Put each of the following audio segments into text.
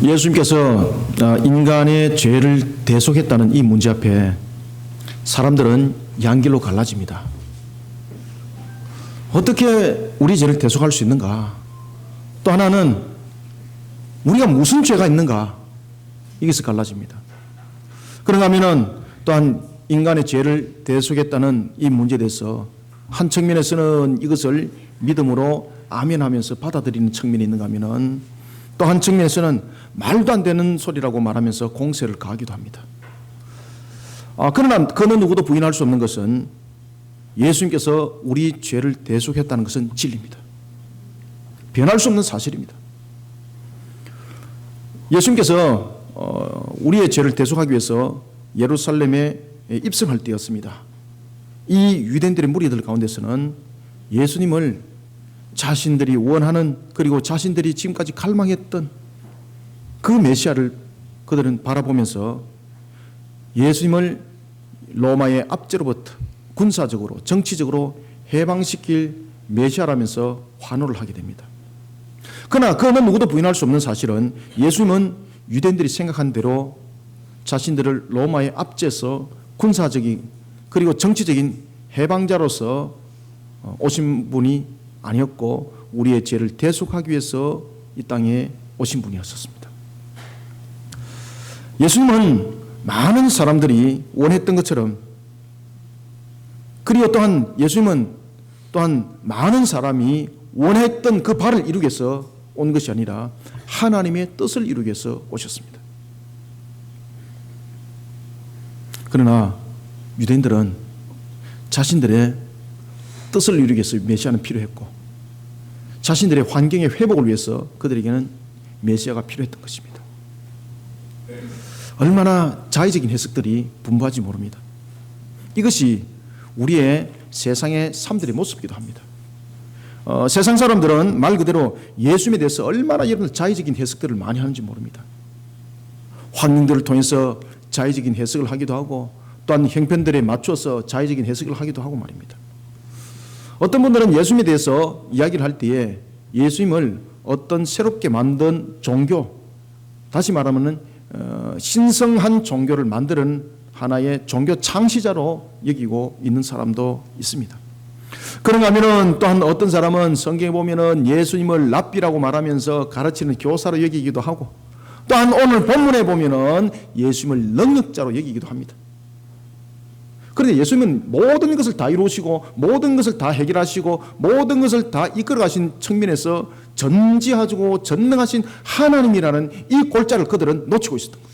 예수님께서 인간의 죄를 대속했다는 이 문제 앞에 사람들은 양길로 갈라집니다. 어떻게 우리 죄를 대속할 수 있는가? 또 하나는 우리가 무슨 죄가 있는가? 여기서 갈라집니다. 그런가 하면은 또한 인간의 죄를 대속했다는 이 문제에 대해서 한 측면에서는 이것을 믿음으로 아멘하면서 받아들이는 측면이 있는가 하면은 또 한 측면에서는 말도 안 되는 소리라고 말하면서 공세를 가하기도 합니다. 그러나 그는 누구도 부인할 수 없는 것은 예수님께서 우리 죄를 대속했다는 것은 진리입니다. 변할 수 없는 사실입니다. 예수님께서 우리의 죄를 대속하기 위해서 예루살렘에 입성할 때였습니다. 이 유대인들의 무리들 가운데서는 예수님을 자신들이 원하는 그리고 자신들이 지금까지 갈망했던 그 메시아를 그들은 바라보면서 예수님을 로마의 압제로부터 군사적으로 정치적으로 해방시킬 메시아라면서 환호를 하게 됩니다. 그러나 그는 누구도 부인할 수 없는 사실은 예수님은 유대인들이 생각한 대로 자신들을 로마의 압제에서 군사적인 그리고 정치적인 해방자로서 오신 분이 아니었고 우리의 죄를 대속하기 위해서 이 땅에 오신 분이었습니다. 예수님은 많은 사람들이 원했던 것처럼 그리고 또한 예수님은 또한 많은 사람이 원했던 그 바를 이루기 위해서 온 것이 아니라 하나님의 뜻을 이루기 위해서 오셨습니다. 그러나 유대인들은 자신들의 뜻을 이루기 위해서 메시아는 필요했고 자신들의 환경의 회복을 위해서 그들에게는 메시아가 필요했던 것입니다. 얼마나 자의적인 해석들이 분분한지 모릅니다. 이것이 우리의 세상의 삶들의 모습이기도 합니다. 세상 사람들은 말 그대로 예수님에 대해서 얼마나 이런 자의적인 해석들을 많이 하는지 모릅니다. 환경들을 통해서 자의적인 해석을 하기도 하고 또한 형편들에 맞춰서 자의적인 해석을 하기도 하고 말입니다. 어떤 분들은 예수님에 대해서 이야기를 할 때에 예수님을 어떤 새롭게 만든 종교, 다시 말하면 신성한 종교를 만드는 하나의 종교 창시자로 여기고 있는 사람도 있습니다. 그런가 하면은 또한 어떤 사람은 성경에 보면은 예수님을 랍비라고 말하면서 가르치는 교사로 여기기도 하고 또한 오늘 본문에 보면은 예수님을 능력자로 여기기도 합니다. 그런데 예수님은 모든 것을 다 이루시고 모든 것을 다 해결하시고 모든 것을 다 이끌어가신 측면에서 전지하시고 전능하신 하나님이라는 이 골자를 그들은 놓치고 있었던 겁니다.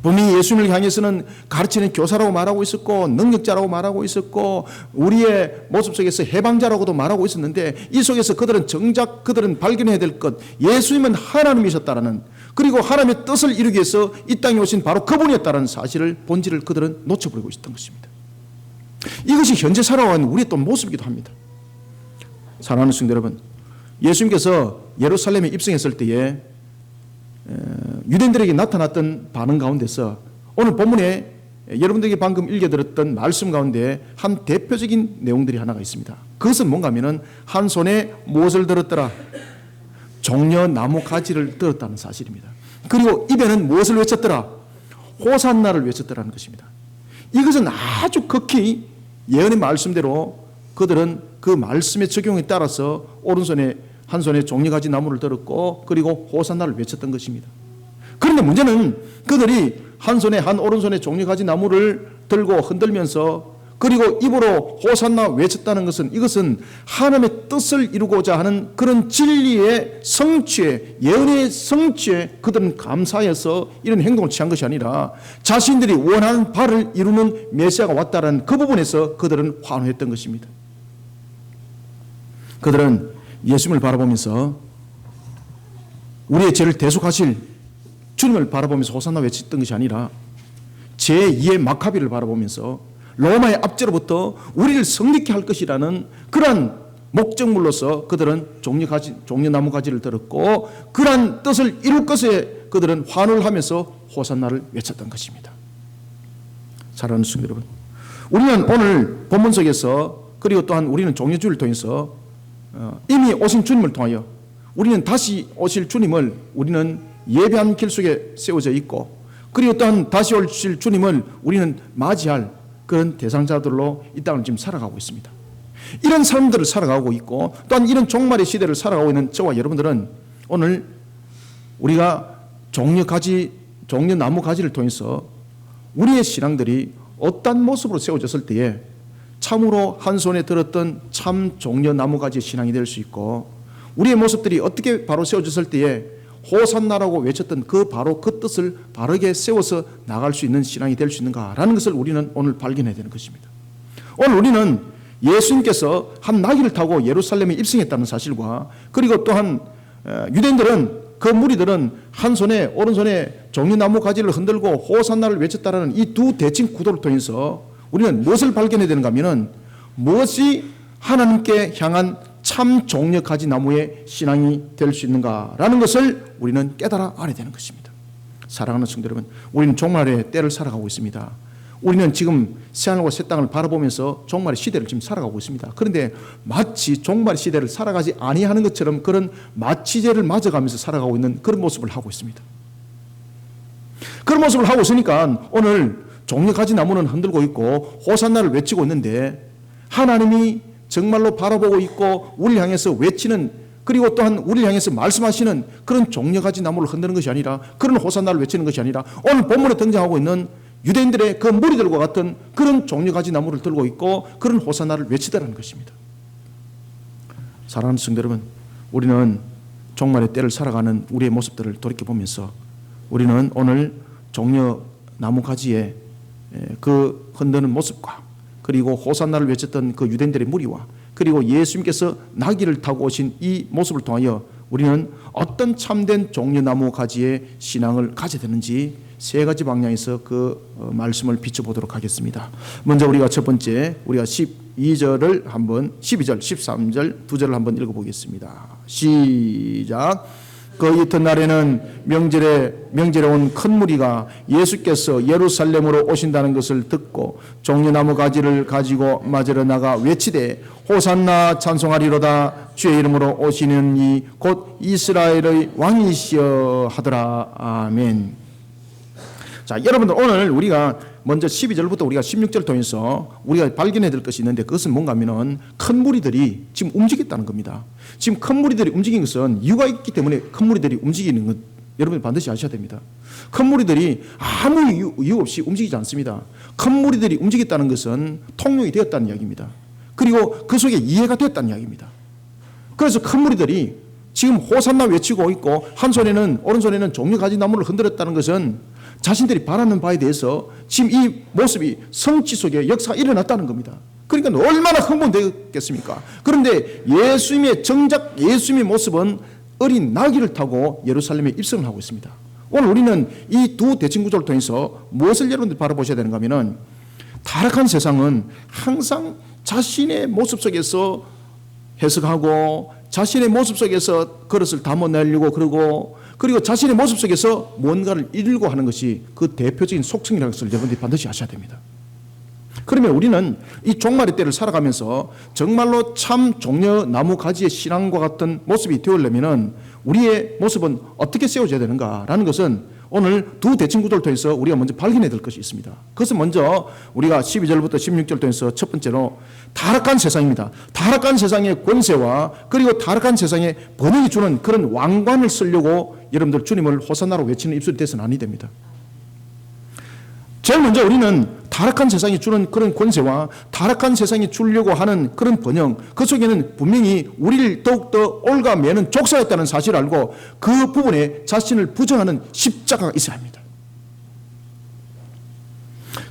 분명히 예수님을 향해서는 가르치는 교사라고 말하고 있었고 능력자라고 말하고 있었고 우리의 모습 속에서 해방자라고도 말하고 있었는데 이 속에서 그들은 정작 그들은 발견해야 될 것, 예수님은 하나님이셨다라는 그리고 하나님의 뜻을 이루기 위해서 이 땅에 오신 바로 그분이었다는 사실을 본질을 그들은 놓쳐버리고 있었던 것입니다. 이것이 현재 살아온 우리의 또 모습이기도 합니다. 사랑하는 성도 여러분, 예수님께서 예루살렘에 입성했을 때에 유대인들에게 나타났던 반응 가운데서 오늘 본문에 여러분들에게 방금 읽어드렸던 말씀 가운데 한 대표적인 내용들이 하나가 있습니다. 그것은 뭔가 하면은 한 손에 무엇을 들었더라? 종려 나무 가지를 들었다는 사실입니다. 그리고 입에는 무엇을 외쳤더라? 호산나를 외쳤더라는 것입니다. 이것은 아주 극히 예언의 말씀대로 그들은 그 말씀의 적용에 따라서 오른손에 한 손에 종려가지 나무를 들었고 그리고 호산나를 외쳤던 것입니다. 그런데 문제는 그들이 한 손에 오른손에 종려가지 나무를 들고 흔들면서 그리고 입으로 호산나 외쳤다는 것은 이것은 하나님의 뜻을 이루고자 하는 그런 진리의 성취에 예언의 성취에 그들은 감사해서 이런 행동을 취한 것이 아니라 자신들이 원하는 바를 이루는 메시아가 왔다는 그 부분에서 그들은 환호했던 것입니다. 그들은 예수님을 바라보면서 우리의 죄를 대속하실 주님을 바라보면서 호산나 외쳤던 것이 아니라 제2의 마카비를 바라보면서 로마의 압제로부터 우리를 성립케 할 것이라는 그러한 목적물로서 그들은 종려나무 가지를 들었고 그러한 뜻을 이룰 것에 그들은 환호를 하면서 호산나를 외쳤던 것입니다. 사랑하는 성도 여러분, 우리는 오늘 본문 속에서 그리고 또한 우리는 종려주를 통해서 이미 오신 주님을 통하여 우리는 다시 오실 주님을 우리는 예배한 길 속에 세워져 있고, 그리고 또한 다시 오실 주님을 우리는 맞이할 그런 대상자들로 이 땅을 지금 살아가고 있습니다. 이런 삶들을 살아가고 있고, 또한 이런 종말의 시대를 살아가고 있는 저와 여러분들은 오늘 우리가 종려나무 가지를 통해서 우리의 신앙들이 어떤 모습으로 세워졌을 때에 참으로 한 손에 들었던 참 종려나무 가지의 신앙이 될 수 있고, 우리의 모습들이 어떻게 바로 세워졌을 때에 호산나라고 외쳤던 바로 그 뜻을 바르게 세워서 나갈 수 있는 신앙이 될 수 있는가라는 것을 우리는 오늘 발견해야 되는 것입니다. 오늘 우리는 예수님께서 한 나귀를 타고 예루살렘에 입성했다는 사실과, 그리고 또한 유대인들은 그 무리들은 한 손에 오른손에 종려나무 가지를 흔들고 호산나를 외쳤다라는 이 두 대칭 구도를 통해서 우리는 무엇을 발견해야 되는가 하면은, 무엇이 하나님께 향한 참 종려가지 나무의 신앙이 될 수 있는가라는 것을 우리는 깨달아 알아야 되는 것입니다. 사랑하는 성도 여러분, 우리는 종말의 때를 살아가고 있습니다. 우리는 지금 새하늘과 새 땅을 바라보면서 종말의 시대를 지금 살아가고 있습니다. 그런데 마치 종말의 시대를 살아가지 아니하는 것처럼 그런 마치제를 맞아가면서 살아가고 있는 그런 모습을 하고 있습니다. 그런 모습을 하고 있으니까 오늘 종려가지 나무는 흔들고 있고 호산나를 외치고 있는데, 하나님이 정말로 바라보고 있고 우리를 향해서 외치는, 그리고 또한 우리를 향해서 말씀하시는 그런 종려가지 나무를 흔드는 것이 아니라, 그런 호산나를 외치는 것이 아니라, 오늘 본문에 등장하고 있는 유대인들의 그 무리들과 같은 그런 종려가지 나무를 들고 있고 그런 호산나를 외치더라는 것입니다. 사랑하는 성도 여러분, 우리는 종말의 때를 살아가는 우리의 모습들을 돌이켜보면서 우리는 오늘 종려나무 가지의 그 흔드는 모습과, 그리고 호산나를 외쳤던 그 유대인들의 무리와, 그리고 예수님께서 나귀를 타고 오신 이 모습을 통하여 우리는 어떤 참된 종려나무 가지의 신앙을 가져야 되는지 세 가지 방향에서 그 말씀을 비춰보도록 하겠습니다. 먼저 우리가 첫 번째, 우리가 12절, 13절 두 절을 한번 읽어보겠습니다. 시작. 그 이튿날에는 명절에 온 큰 무리가 예수께서 예루살렘으로 오신다는 것을 듣고 종려나무 가지를 가지고 맞으러 나가 외치되 호산나 찬송하리로다, 주의 이름으로 오시는 이 곧 이스라엘의 왕이시여 하더라. 아멘. 자, 여러분들, 오늘 우리가 먼저 12절부터 우리가 16절 통해서 우리가 발견해야 될 것이 있는데, 그것은 뭔가 하면은 큰 무리들이 지금 움직였다는 겁니다. 지금 큰 무리들이 움직인 것은 이유가 있기 때문에 큰 무리들이 움직이는 것, 여러분이 반드시 아셔야 됩니다. 큰 무리들이 아무 이유 없이 움직이지 않습니다. 큰 무리들이 움직였다는 것은 통용이 되었다는 이야기입니다. 그리고 그 속에 이해가 됐다는 이야기입니다. 그래서 큰 무리들이 지금 호산나 외치고 있고 한 손에는, 오른손에는 종려가지 나무를 흔들었다는 것은 자신들이 바라는 바에 대해서 지금 이 모습이 성취 속에 역사가 일어났다는 겁니다. 그러니까 얼마나 흥분되겠습니까? 그런데 정작 예수님의 모습은 어린 나귀를 타고 예루살렘에 입성을 하고 있습니다. 오늘 우리는 이 두 대칭 구조를 통해서 무엇을 여러분들이 바라보셔야 되는가 하면은, 타락한 세상은 항상 자신의 모습 속에서 해석하고 자신의 모습 속에서 그릇을 담아내려고 그리고 자신의 모습 속에서 뭔가를 이루려고 하는 것이 그 대표적인 속성이라는 것을 여러분들이 반드시 아셔야 됩니다. 그러면 우리는 이 종말의 때를 살아가면서 정말로 참 종려나무 가지의 신앙과 같은 모습이 되려면 우리의 모습은 어떻게 세워져야 되는가라는 것은 오늘 두 대칭 구조를 통해서 우리가 먼저 발견해야 될 것이 있습니다. 그것은 먼저 우리가 12절부터 16절 통해서 첫 번째로 타락한 세상입니다. 타락한 세상의 권세와, 그리고 타락한 세상의 번영이 주는 그런 왕관을 쓰려고 여러분들 주님을 호산나로 외치는 입술이 돼서는 아니 됩니다. 제일 먼저 우리는 타락한 세상이 주는 그런 권세와 타락한 세상이 주려고 하는 그런 번영, 그 속에는 분명히 우리를 더욱더 올가매는 족사가 있다는 사실을 알고 그 부분에 자신을 부정하는 십자가가 있어야 합니다.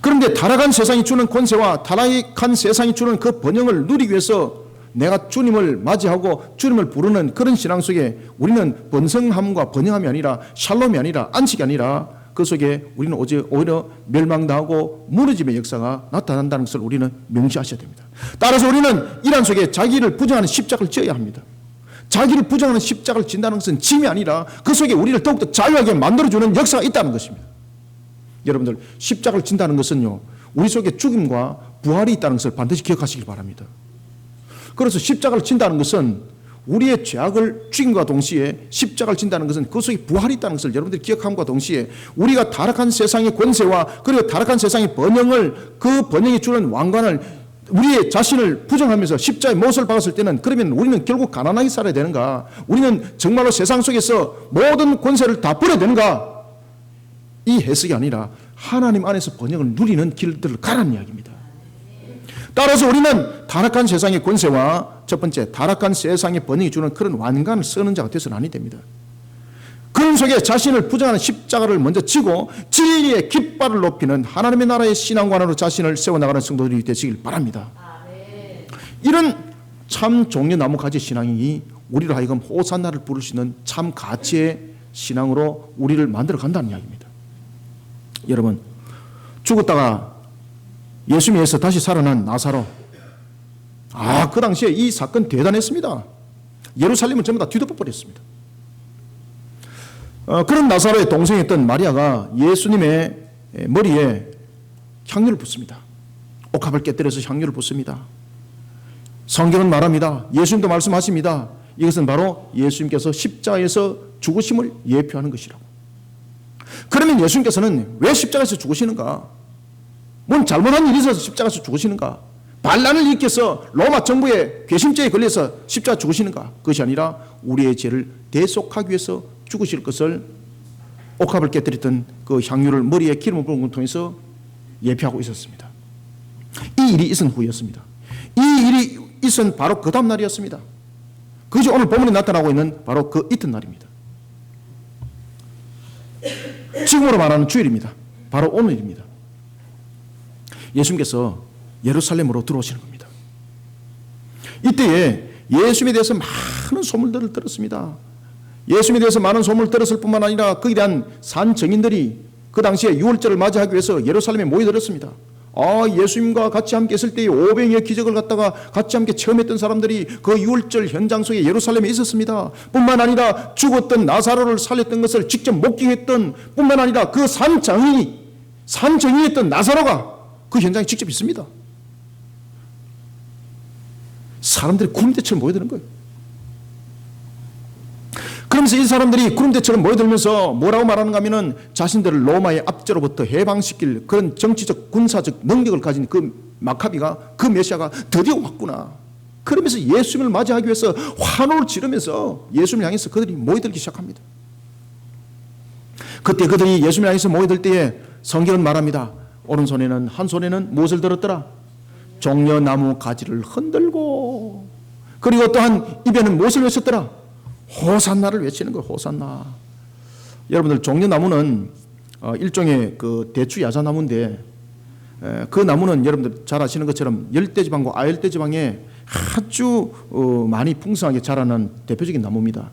그런데 타락한 세상이 주는 권세와 타락한 세상이 주는 그 번영을 누리기 위해서 내가 주님을 맞이하고 주님을 부르는 그런 신앙 속에 우리는 번성함과 번영함이 아니라 샬롬이 아니라 안식이 아니라 그 속에 우리는 오히려 멸망당하고 무너짐의 역사가 나타난다는 것을 우리는 명시하셔야 됩니다. 따라서 우리는 이란 속에 자기를 부정하는 십자가를 져야 합니다. 자기를 부정하는 십자가를 진다는 것은 짐이 아니라 그 속에 우리를 더욱더 자유하게 만들어주는 역사가 있다는 것입니다. 여러분들, 십자가를 진다는 것은요, 우리 속에 죽음과 부활이 있다는 것을 반드시 기억하시길 바랍니다. 그래서 십자가를 진다는 것은 우리의 죄악을 죽임과 동시에 십자가를 진다는 것은 그 속에 부활이 있다는 것을 여러분들이 기억함과 동시에 우리가 타락한 세상의 권세와 그리고 타락한 세상의 번영을 그 번영이 주는 왕관을 우리의 자신을 부정하면서 십자가에 못을 박았을 때는 그러면 우리는 결국 가난하게 살아야 되는가? 우리는 정말로 세상 속에서 모든 권세를 다 버려야 되는가? 이 해석이 아니라 하나님 안에서 번영을 누리는 길들을 가라는 이야기입니다. 따라서 우리는 타락한 세상의 권세와 첫 번째 타락한 세상의 번영이 주는 그런 왕관을 쓰는 자가 되어서는 아니 됩니다. 그런 속에 자신을 부정하는 십자가를 먼저 지고 진리의 깃발을 높이는 하나님의 나라의 신앙관으로 자신을 세워나가는 성도들이 되시길 바랍니다. 이런 참 종려나무 가지 신앙이 우리로 하여금 호산나를 부를 수 있는 참 가치의 신앙으로 우리를 만들어 간다는 이야기입니다. 여러분, 죽었다가 예수님에 의해서 다시 살아난 나사로, 그 당시에 이 사건 대단했습니다. 예루살렘은 전부 다 뒤덮어 버렸습니다. 그런 나사로의 동생이었던 마리아가 예수님의 머리에 향유를 붓습니다. 옥합을 깨뜨려서 향유를 붓습니다. 성경은 말합니다. 예수님도 말씀하십니다. 이것은 바로 예수님께서 십자가에서 죽으심을 예표하는 것이라고. 그러면 예수님께서는 왜 십자가에서 죽으시는가? 뭔 잘못한 일이 있어서 십자가에서 죽으시는가? 반란을 일으켜서 로마 정부의 괘씸죄에 걸려서 십자가 죽으시는가? 그것이 아니라 우리의 죄를 대속하기 위해서 죽으실 것을 옥합을 깨뜨렸던 그 향유를 머리에 기름을 부은 것을 통해서 예표하고 있었습니다. 이 일이 있은 후였습니다. 이 일이 있은 바로 그 다음 날이었습니다. 그것이 오늘 본문에 나타나고 있는 바로 그 이튿날입니다. 지금으로 말하는 주일입니다. 바로 오늘입니다. 예수님께서 예루살렘으로 들어오시는 겁니다. 이때에 예수님에 대해서 많은 소문들을 들었습니다. 예수님에 대해서 많은 소문을 들었을 뿐만 아니라 그에 대한 산 증인들이 그 당시에 유월절을 맞이하기 위해서 예루살렘에 모여들었습니다. 예수님과 같이 함께 있을 때에 오병이의 기적을 갖다가 같이 함께 체험했던 사람들이 그 유월절 현장 속에 예루살렘에 있었습니다. 뿐만 아니라 죽었던 나사로를 살렸던 것을 직접 목격했던 뿐만 아니라 그 산 증인이었던 나사로가 그 현장에 직접 있습니다. 사람들이 구름대처럼 모여드는 거예요. 그러면서 이 사람들이 구름대처럼 모여들면서 뭐라고 말하는가 하면은 자신들을 로마의 압제로부터 해방시킬 그런 정치적 군사적 능력을 가진 그 마카비가, 그 메시아가 드디어 왔구나. 그러면서 예수님을 맞이하기 위해서 환호를 지르면서 예수님을 향해서 그들이 모여들기 시작합니다. 그때 그들이 예수님을 향해서 모여들 때에 성경은 말합니다. 오른손에는, 한 손에는 무엇을 들었더라? 종려나무 가지를 흔들고, 그리고 또한 입에는 무엇을 외쳤더라? 호산나를 외치는 거예요. 호산나. 여러분들, 종려나무는 일종의 그 대추 야자나무인데, 그 나무는 여러분들 잘 아시는 것처럼 열대지방과 아열대지방에 아주 많이 풍성하게 자라는 대표적인 나무입니다.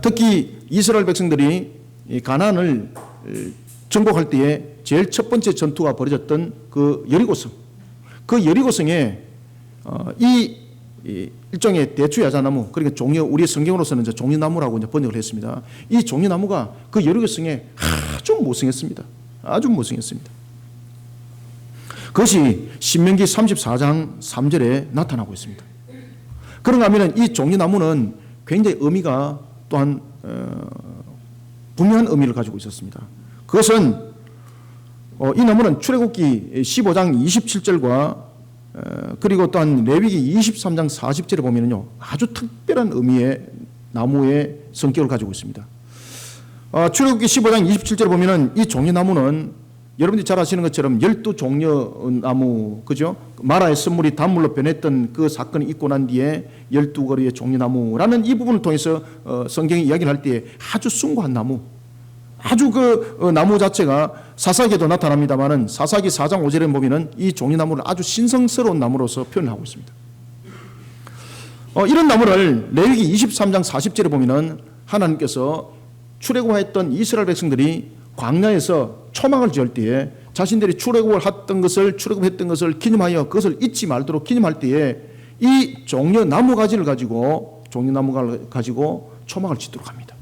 특히 이스라엘 백성들이 가나안을 정복할 때에 제일 첫 번째 전투가 벌어졌던 그 여리고성, 그 여리고성에 이 일종의 대추 야자나무, 그러니까 우리 성경으로서는 이제 종려나무라고 이제 번역을 했습니다. 이 종려나무가 그 여리고성에 아주 무성했습니다. 아주 무성했습니다. 그것이 신명기 34장 3절에 나타나고 있습니다. 그런가 하면 이 종려나무는 굉장히 의미가 또한 분명한 의미를 가지고 있었습니다. 그것은 이 나무는 출애굽기 15장 27절과 그리고 또한 레위기 23장 40절에 보면요, 아주 특별한 의미의 나무의 성격을 가지고 있습니다. 출애굽기 15장 27절에 보면은 이 종려나무는 여러분들이 잘 아시는 것처럼 12종려나무, 그죠? 마라의 선물이 단물로 변했던 그 사건이 있고 난 뒤에 12그루의 종려나무라는 이 부분을 통해서 성경이 이야기를 할 때 아주 숭고한 나무, 아주 그 나무 자체가 사사기에도 나타납니다만은 사사기 4장 5절에 보면은 이 종려나무를 아주 신성스러운 나무로서 표현을 하고 있습니다. 이런 나무를 레위기 23장 40절에 보면은 하나님께서 출애굽했던 이스라엘 백성들이 광야에서 초막을 지을 때에 자신들이 출애굽했던 것을 기념하여 그것을 잊지 말도록 기념할 때에 이 종려나무 가지를 가지고 초막을 짓도록 합니다.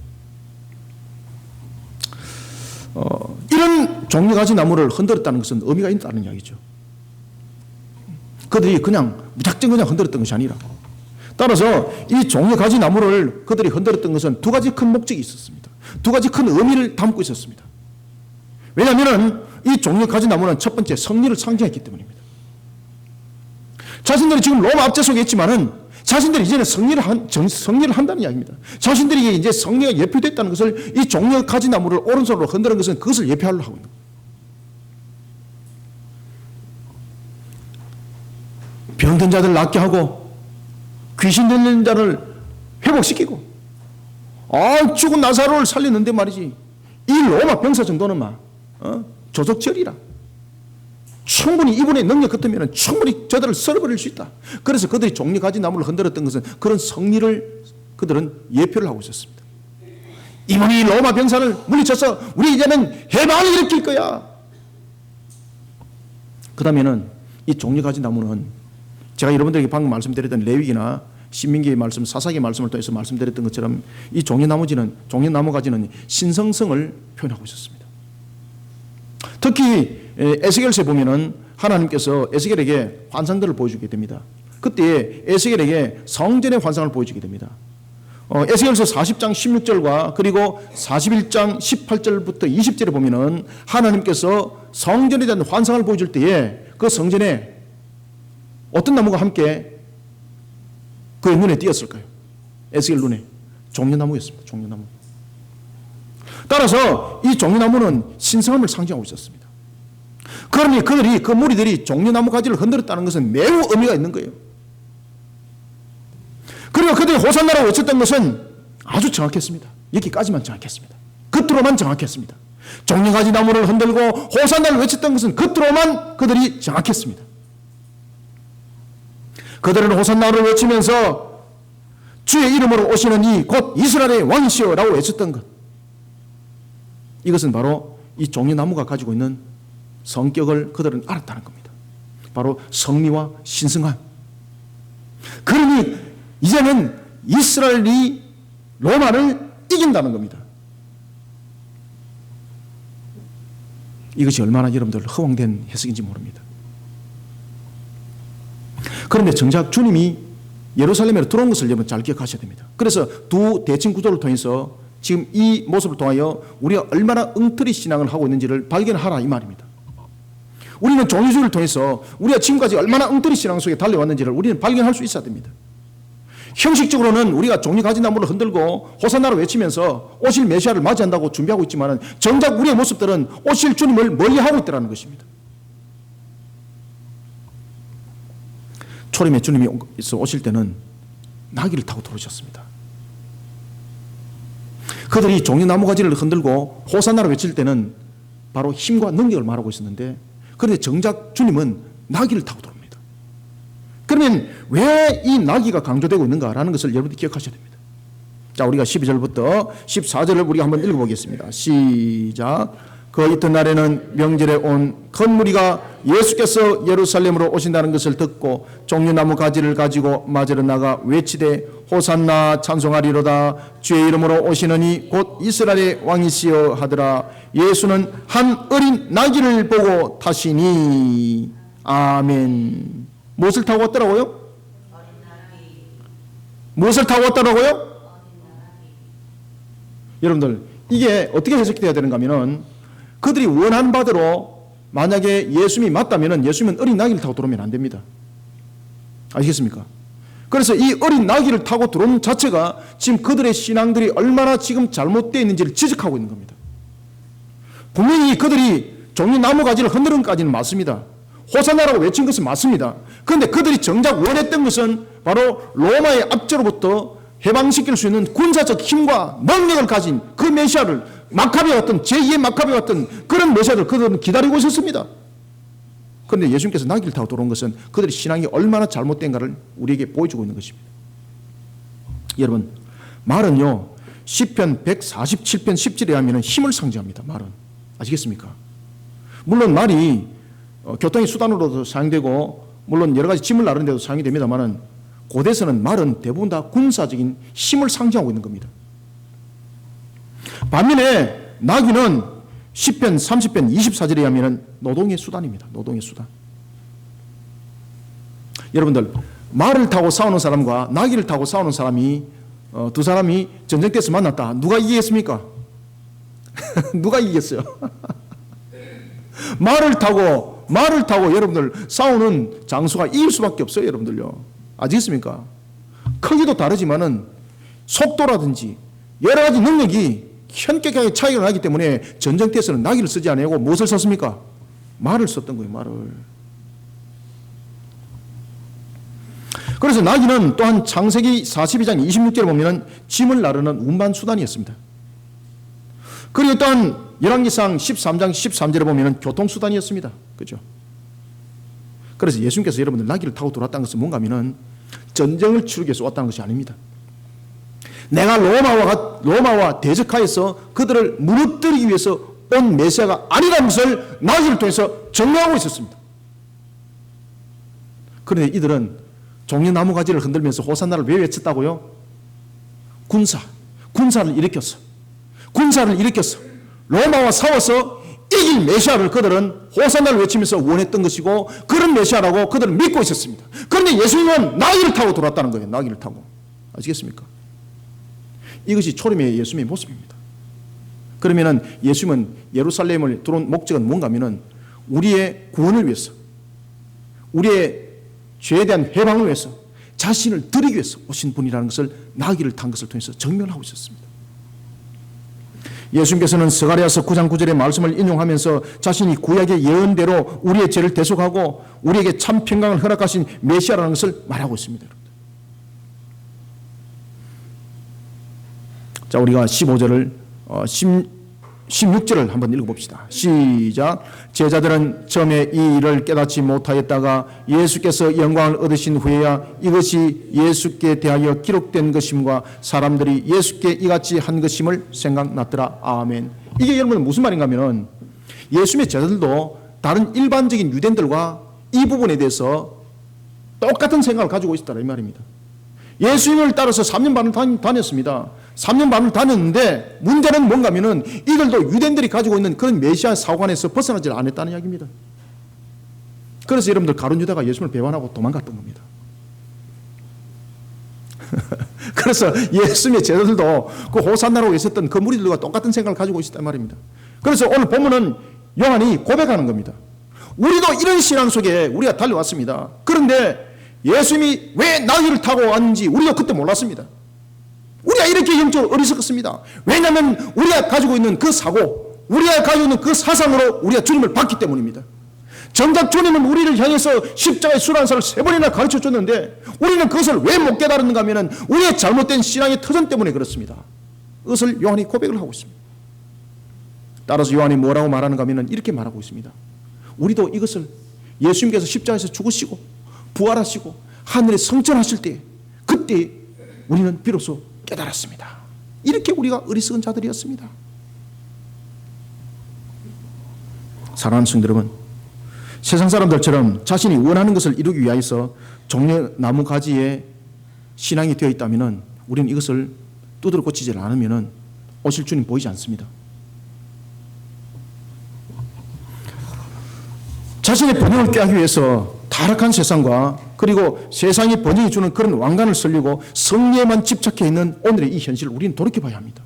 이런 종려가지 나무를 흔들었다는 것은 의미가 있다는 이야기죠. 그들이 그냥 무작정 그냥 흔들었던 것이 아니라 따라서 이 종려 가지 나무를 그들이 흔들었던 것은 두 가지 큰 목적이 있었습니다. 두 가지 큰 의미를 담고 있었습니다. 왜냐하면 이 종려 가지 나무는 첫 번째 성리를 상징했기 때문입니다. 자신들이 지금 로마 압제 속에 있지만은 자신들이 이제는 성리를 한다는 이야기입니다. 자신들이 이제 성리가 예표됐다는 것을 이 종려 가지 나무를 오른손으로 흔드는 것은 그것을 예표하려고 하고 있는 거예요. 병든 자들 낫게 하고 귀신 들린 자를 회복시키고 죽은 나사로를 살리는데 말이지 이 로마 병사 정도는 조석절이라 충분히 이분의 능력 같으면 충분히 저들을 썰어버릴 수 있다. 그래서 그들이 종려 가지 나무를 흔들었던 것은 그런 성리를 그들은 예표를 하고 있었습니다. 이분이 로마 병사를 물리쳐서 우리 이제는 해방을 일으킬 거야. 그 다음에는 이 종려 가지 나무는 제가 여러분들에게 방금 말씀드렸던 레위기나 신민기의 말씀, 사사기의 말씀을 통해서 말씀드렸던 것처럼 이 종려나무 가지는 신성성을 표현하고 있었습니다. 특히 에스겔서에 보면은 하나님께서 에스겔에게 환상들을 보여주게 됩니다. 그때 에스겔에게 성전의 환상을 보여주게 됩니다. 에스겔서 40장 16절과 그리고 41장 18절부터 20절에 보면은 하나님께서 성전에 대한 환상을 보여줄 때에 그 성전에 어떤 나무가 함께 그의 눈에 띄었을까요? 에스겔 눈에 종려나무였습니다. 종려나무. 따라서 이 종려나무는 신성함을 상징하고 있었습니다. 그러니 그 무리들이 종려나무 가지를 흔들었다는 것은 매우 의미가 있는 거예요. 그리고 그들이 호산나라고 외쳤던 것은 아주 정확했습니다. 여기까지만 정확했습니다. 겉으로만 정확했습니다. 종려가지 나무를 흔들고 호산나를 외쳤던 것은 겉으로만 그들이 정확했습니다. 그들은 호산나를 외치면서 주의 이름으로 오시는 이 곧 이스라엘의 왕이시여 라고 외쳤던 것, 이것은 바로 이 종려나무가 가지고 있는 성격을 그들은 알았다는 겁니다. 바로 성리와 신성함. 그러니 이제는 이스라엘이 로마를 이긴다는 겁니다. 이것이 얼마나 여러분들 허황된 해석인지 모릅니다. 그런데 정작 주님이 예루살렘에 들어온 것을 여러분 잘 기억하셔야 됩니다. 그래서 두 대칭 구조를 통해서 지금 이 모습을 통하여 우리가 얼마나 엉터리 신앙을 하고 있는지를 발견하라 이 말입니다. 우리는 종교주의를 통해서 우리가 지금까지 얼마나 엉터리 신앙 속에 달려왔는지를 우리는 발견할 수 있어야 됩니다. 형식적으로는 우리가 종려가지나무를 흔들고 호산나를 외치면서 오실 메시아를 맞이한다고 준비하고 있지만 정작 우리의 모습들은 오실 주님을 멀리하고 있다는 것입니다. 초림에 주님이 오실 때는 나귀를 타고 들어오셨습니다. 그들이 종려나무 가지를 흔들고 호산나를 외칠 때는 바로 힘과 능력을 말하고 있었는데, 그런데 정작 주님은 나귀를 타고 들어옵니다. 그러면 왜 이 나귀가 강조되고 있는가라는 것을 여러분들이 기억하셔야 됩니다. 자, 우리가 12절부터 14절을 우리가 한번 읽어보겠습니다. 시작. 그 이튿날에는 명절에 온 큰 무리가 예수께서 예루살렘으로 오신다는 것을 듣고 종려나무 가지를 가지고 맞으러 나가 외치되 호산나 찬송하리로다 주의 이름으로 오시느니 곧 이스라엘의 왕이시여 하더라. 예수는 한 어린 나귀를 보고 타시니. 아멘. 무엇을 타고 왔더라고요? 무엇을 타고 왔더라고요? 여러분들, 이게 어떻게 해석이 되어야 되는가 하면은, 그들이 원하는 바대로 만약에 예수님이 맞다면 예수님은 어린 나귀를 타고 들어오면 안 됩니다. 아시겠습니까? 그래서 이 어린 나귀를 타고 들어오는 자체가 지금 그들의 신앙들이 얼마나 지금 잘못되어 있는지를 지적하고 있는 겁니다. 분명히 그들이 종려나무 가지를 흔드는 것까지는 맞습니다. 호산나라고 외친 것은 맞습니다. 그런데 그들이 정작 원했던 것은 바로 로마의 압제로부터 해방시킬 수 있는 군사적 힘과 능력을 가진 그 메시아를, 마카베 같은 제2의 마카베 같은 그런 메시아를 그들은 기다리고 있었습니다. 그런데 예수님께서 나귀를 타고 들어온 것은 그들의 신앙이 얼마나 잘못된가를 우리에게 보여주고 있는 것입니다. 여러분, 말은요 시편 147편 10절에 하면 힘을 상징합니다. 말은 아시겠습니까? 물론 말이 교통의 수단으로도 사용되고 물론 여러 가지 짐을 나르는 데도 사용이 됩니다만, 고대에서는 말은 대부분 다 군사적인 힘을 상징하고 있는 겁니다. 반면에 나귀는 시편 30편 24절에 하면 노동의 수단입니다. 노동의 수단. 여러분들, 말을 타고 싸우는 사람과 나귀를 타고 싸우는 사람이 두 사람이 전쟁터에서 만났다. 누가 이기겠습니까? 누가 이기겠어요? 말을 타고 여러분들 싸우는 장수가 이길 수밖에 없어요, 여러분들요. 아시겠습니까? 크기도 다르지만은 속도라든지 여러 가지 능력이 현격하게 차이가 나기 때문에 전쟁터에서는 나귀를 쓰지 않고 무엇을 썼습니까? 말을 썼던 거예요, 말을. 그래서 나귀는 또한 창세기 42장 26절에 보면 짐을 나르는 운반 수단이었습니다. 그리고 또한 열왕기상 13장 13절에 보면 교통수단이었습니다. 그죠? 그래서 예수님께서 여러분들 나귀를 타고 돌아왔다는 것은 뭔가 하면은 전쟁을 치르기 위해서 왔다는 것이 아닙니다. 내가 로마와 대적하여서 그들을 무너뜨리기 위해서 온 메시아가 아니라는 것을 나귀를 통해서 증명하고 있었습니다. 그런데 이들은 종려 나무 가지를 흔들면서 호산나를 왜 외쳤다고요? 군사를 일으켰어. 로마와 싸워서 이길 메시아를 그들은 호산나를 외치면서 원했던 것이고 그런 메시아라고 그들은 믿고 있었습니다. 그런데 예수님은 나귀를 타고 돌아왔다는 거예요. 나귀를 타고. 아시겠습니까? 이것이 초림의 예수님의 모습입니다. 그러면은 예수님은 예루살렘을 들어온 목적은 뭔가 하면은 우리의 구원을 위해서, 우리의 죄에 대한 해방을 위해서, 자신을 드리기 위해서 오신 분이라는 것을 나귀를 탄 것을 통해서 증명하고 있었습니다. 예수님께서는 스가랴서 9장 9절의 말씀을 인용하면서 자신이 구약의 예언대로 우리의 죄를 대속하고 우리에게 참 평강을 허락하신 메시아라는 것을 말하고 있습니다. 자, 우리가 15절을 16절을 한번 읽어봅시다. 시작. 제자들은 처음에 이 일을 깨닫지 못하였다가 예수께서 영광을 얻으신 후에야 이것이 예수께 대하여 기록된 것임과 사람들이 예수께 이같이 한 것임을 생각났더라. 아멘. 이게 여러분 무슨 말인가 하면 예수님의 제자들도 다른 일반적인 유대인들과 이 부분에 대해서 똑같은 생각을 가지고 있었다 이 말입니다. 예수님을 따라서 3년 반을 다녔습니다. 3년 반을 다녔는데 문제는 뭔가 하면은 이들도 유대인들이 가지고 있는 그런 메시아 사관에서 벗어나지 않았다는 이야기입니다. 그래서 여러분들 가룟 유다가 예수님을 배반하고 도망갔던 겁니다. 그래서 예수님의 제자들도 그 호산나라고 있었던 그 무리들과 똑같은 생각을 가지고 있었단 말입니다. 그래서 오늘 본문은 요한이 고백하는 겁니다. 우리도 이런 신앙 속에 우리가 달려왔습니다. 그런데 예수님이 왜 나귀를 타고 왔는지 우리도 그때 몰랐습니다. 우리가 이렇게 영적으로 어리석었습니다. 왜냐하면 우리가 가지고 있는 그 사고, 우리가 가지고 있는 그 사상으로 우리가 주님을 봤기 때문입니다. 정작 주님은 우리를 향해서 십자가의 수란사를 3번이나 가르쳐줬는데 우리는 그것을 왜 못 깨달았는가 하면 우리의 잘못된 신앙의 터전 때문에 그렇습니다. 그것을 요한이 고백을 하고 있습니다. 따라서 요한이 뭐라고 말하는가 하면 이렇게 말하고 있습니다. 우리도 이것을 예수님께서 십자가에서 죽으시고 부활하시고 하늘에 성천하실 때 그때 우리는 비로소 깨달았습니다. 이렇게 우리가 어리석은 자들이었습니다. 사랑하는 성도 여러분, 세상 사람들처럼 자신이 원하는 것을 이루기 위하여서 종려나무 가지에 신앙이 되어 있다면 우리는 이것을 두드러 고치지 않으면 오실 주님 보이지 않습니다. 자신의 번영을 꾀하기 위해서 타락한 세상과 그리고 세상이 번영이 주는 그런 왕관을 쓰려고 성리에만 집착해 있는 오늘의 이 현실을 우리는 돌이켜봐야 합니다.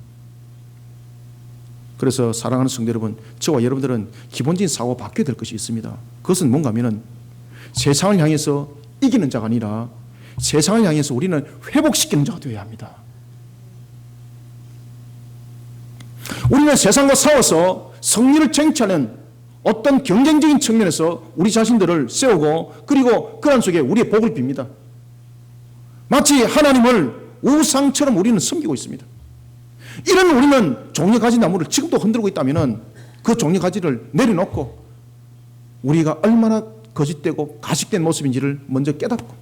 그래서 사랑하는 성도 여러분, 저와 여러분들은 기본적인 사고가 바뀌어야 될 것이 있습니다. 그것은 뭔가 하면 세상을 향해서 이기는 자가 아니라 세상을 향해서 우리는 회복시키는 자가 되어야 합니다. 우리는 세상과 싸워서 승리를 쟁취하는 어떤 경쟁적인 측면에서 우리 자신들을 세우고 그리고 그 안 속에 우리의 복을 빕니다. 마치 하나님을 우상처럼 우리는 섬기고 있습니다. 이런 우리는 종려가지 나무를 지금도 흔들고 있다면 그 종려가지를 내려놓고 우리가 얼마나 거짓되고 가식된 모습인지를 먼저 깨닫고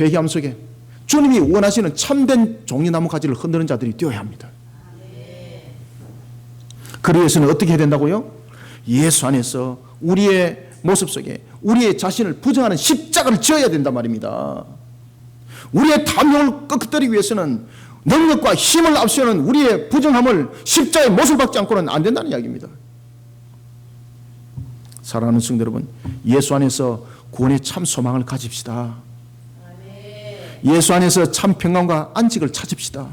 회개함 속에 주님이 원하시는 참된 종려나무 가지를 흔드는 자들이 되어야 합니다. 그러기 위해서는 어떻게 해야 된다고요? 예수 안에서 우리의 모습 속에 우리의 자신을 부정하는 십자가를 지어야 된단 말입니다. 우리의 탐욕을 꺾어뜨리기 위해서는 능력과 힘을 앞세우는 우리의 부정함을 십자가의 못을 박지 않고는 안 된다는 이야기입니다. 사랑하는 성도 여러분, 예수 안에서 구원의 참 소망을 가집시다. 예수 안에서 참 평강과 안식을 찾읍시다.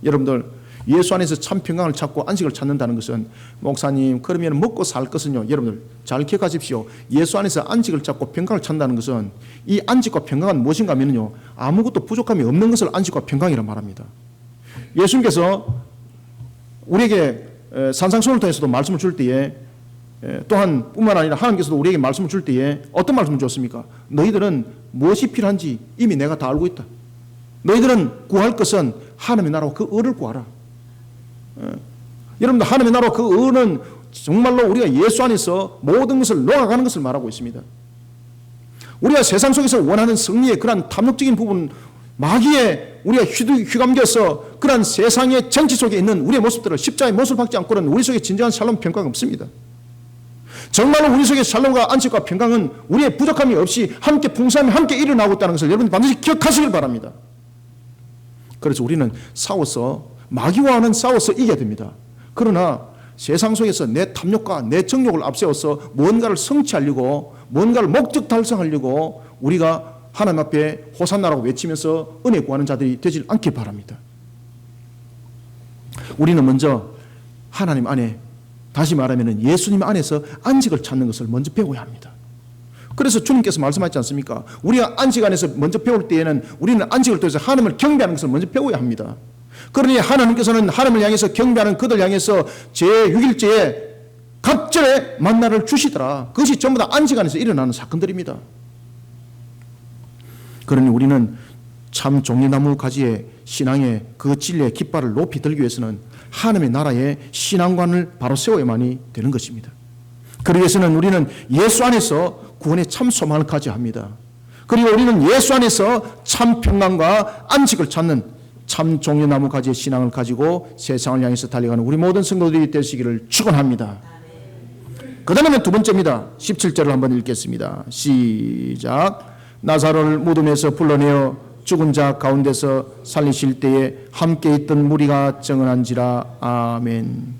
여러분들, 예수 안에서 참 평강을 찾고 안식을 찾는다는 것은, 목사님 그러면 먹고 살 것은요, 여러분들 잘 기억하십시오. 예수 안에서 안식을 찾고 평강을 찾는다는 것은, 이 안식과 평강은 무엇인가 하면요, 아무것도 부족함이 없는 것을 안식과 평강이라 말합니다. 예수님께서 우리에게 산상수훈을 통해서도 말씀을 줄 때에, 또한 뿐만 아니라 하나님께서도 우리에게 말씀을 줄 때에 어떤 말씀을 줬습니까? 너희들은 무엇이 필요한지 이미 내가 다 알고 있다. 너희들은 구할 것은 하나님의 나라와 그 의를 구하라. 여러분들, 하나님의 나라와 그 의는 정말로 우리가 예수 안에서 모든 것을 놓아가는 것을 말하고 있습니다. 우리가 세상 속에서 원하는 승리의 그러한 탐욕적인 부분, 마귀에 우리가 휘감겨서 그러한 세상의 정치 속에 있는 우리의 모습들을 십자가의 모습을 받지 않고는 우리 속에 진정한 샬롬 평강은 없습니다. 정말로 우리 속에 샬롬과 안식과 평강은 우리의 부족함이 없이 함께 풍성함이 함께 일어나고 있다는 것을 여러분 반드시 기억하시길 바랍니다. 그래서 우리는 마귀와는 싸워서 이겨야 됩니다. 그러나 세상 속에서 내 탐욕과 내 정욕을 앞세워서 뭔가를 성취하려고, 뭔가를 목적 달성하려고 우리가 하나님 앞에 호산나라고 외치면서 은혜 구하는 자들이 되질 않길 바랍니다. 우리는 먼저 하나님 안에, 다시 말하면 예수님 안에서 안식을 찾는 것을 먼저 배워야 합니다. 그래서 주님께서 말씀하셨지 않습니까? 우리가 안식 안에서 먼저 배울 때에는 우리는 안식을 통해서 하나님을 경배하는 것을 먼저 배워야 합니다. 그러니 하나님께서는 하나님을 향해서 경배하는 그들 향해서 제6일째에 갑절에 만나를 주시더라. 그것이 전부 다 안식 안에서 일어나는 사건들입니다. 그러니 우리는 참 종려나무 가지의 신앙의 그 진리의 깃발을 높이 들기 위해서는 하나님의 나라의 신앙관을 바로 세워야만이 되는 것입니다. 그러기 위해서는 우리는 예수 안에서 구원의 참 소망을 가져야 합니다. 그리고 우리는 예수 안에서 참 평강과 안식을 찾는 참 종려나무 가지의 신앙을 가지고 세상을 향해서 달려가는 우리 모든 성도들이 되시기를 축원합니다. 그 다음에는 두 번째입니다. 17절을 한번 읽겠습니다. 시작. 나사로를 무덤에서 불러내어 죽은 자 가운데서 살리실 때에 함께 있던 무리가 증언한지라. 아멘.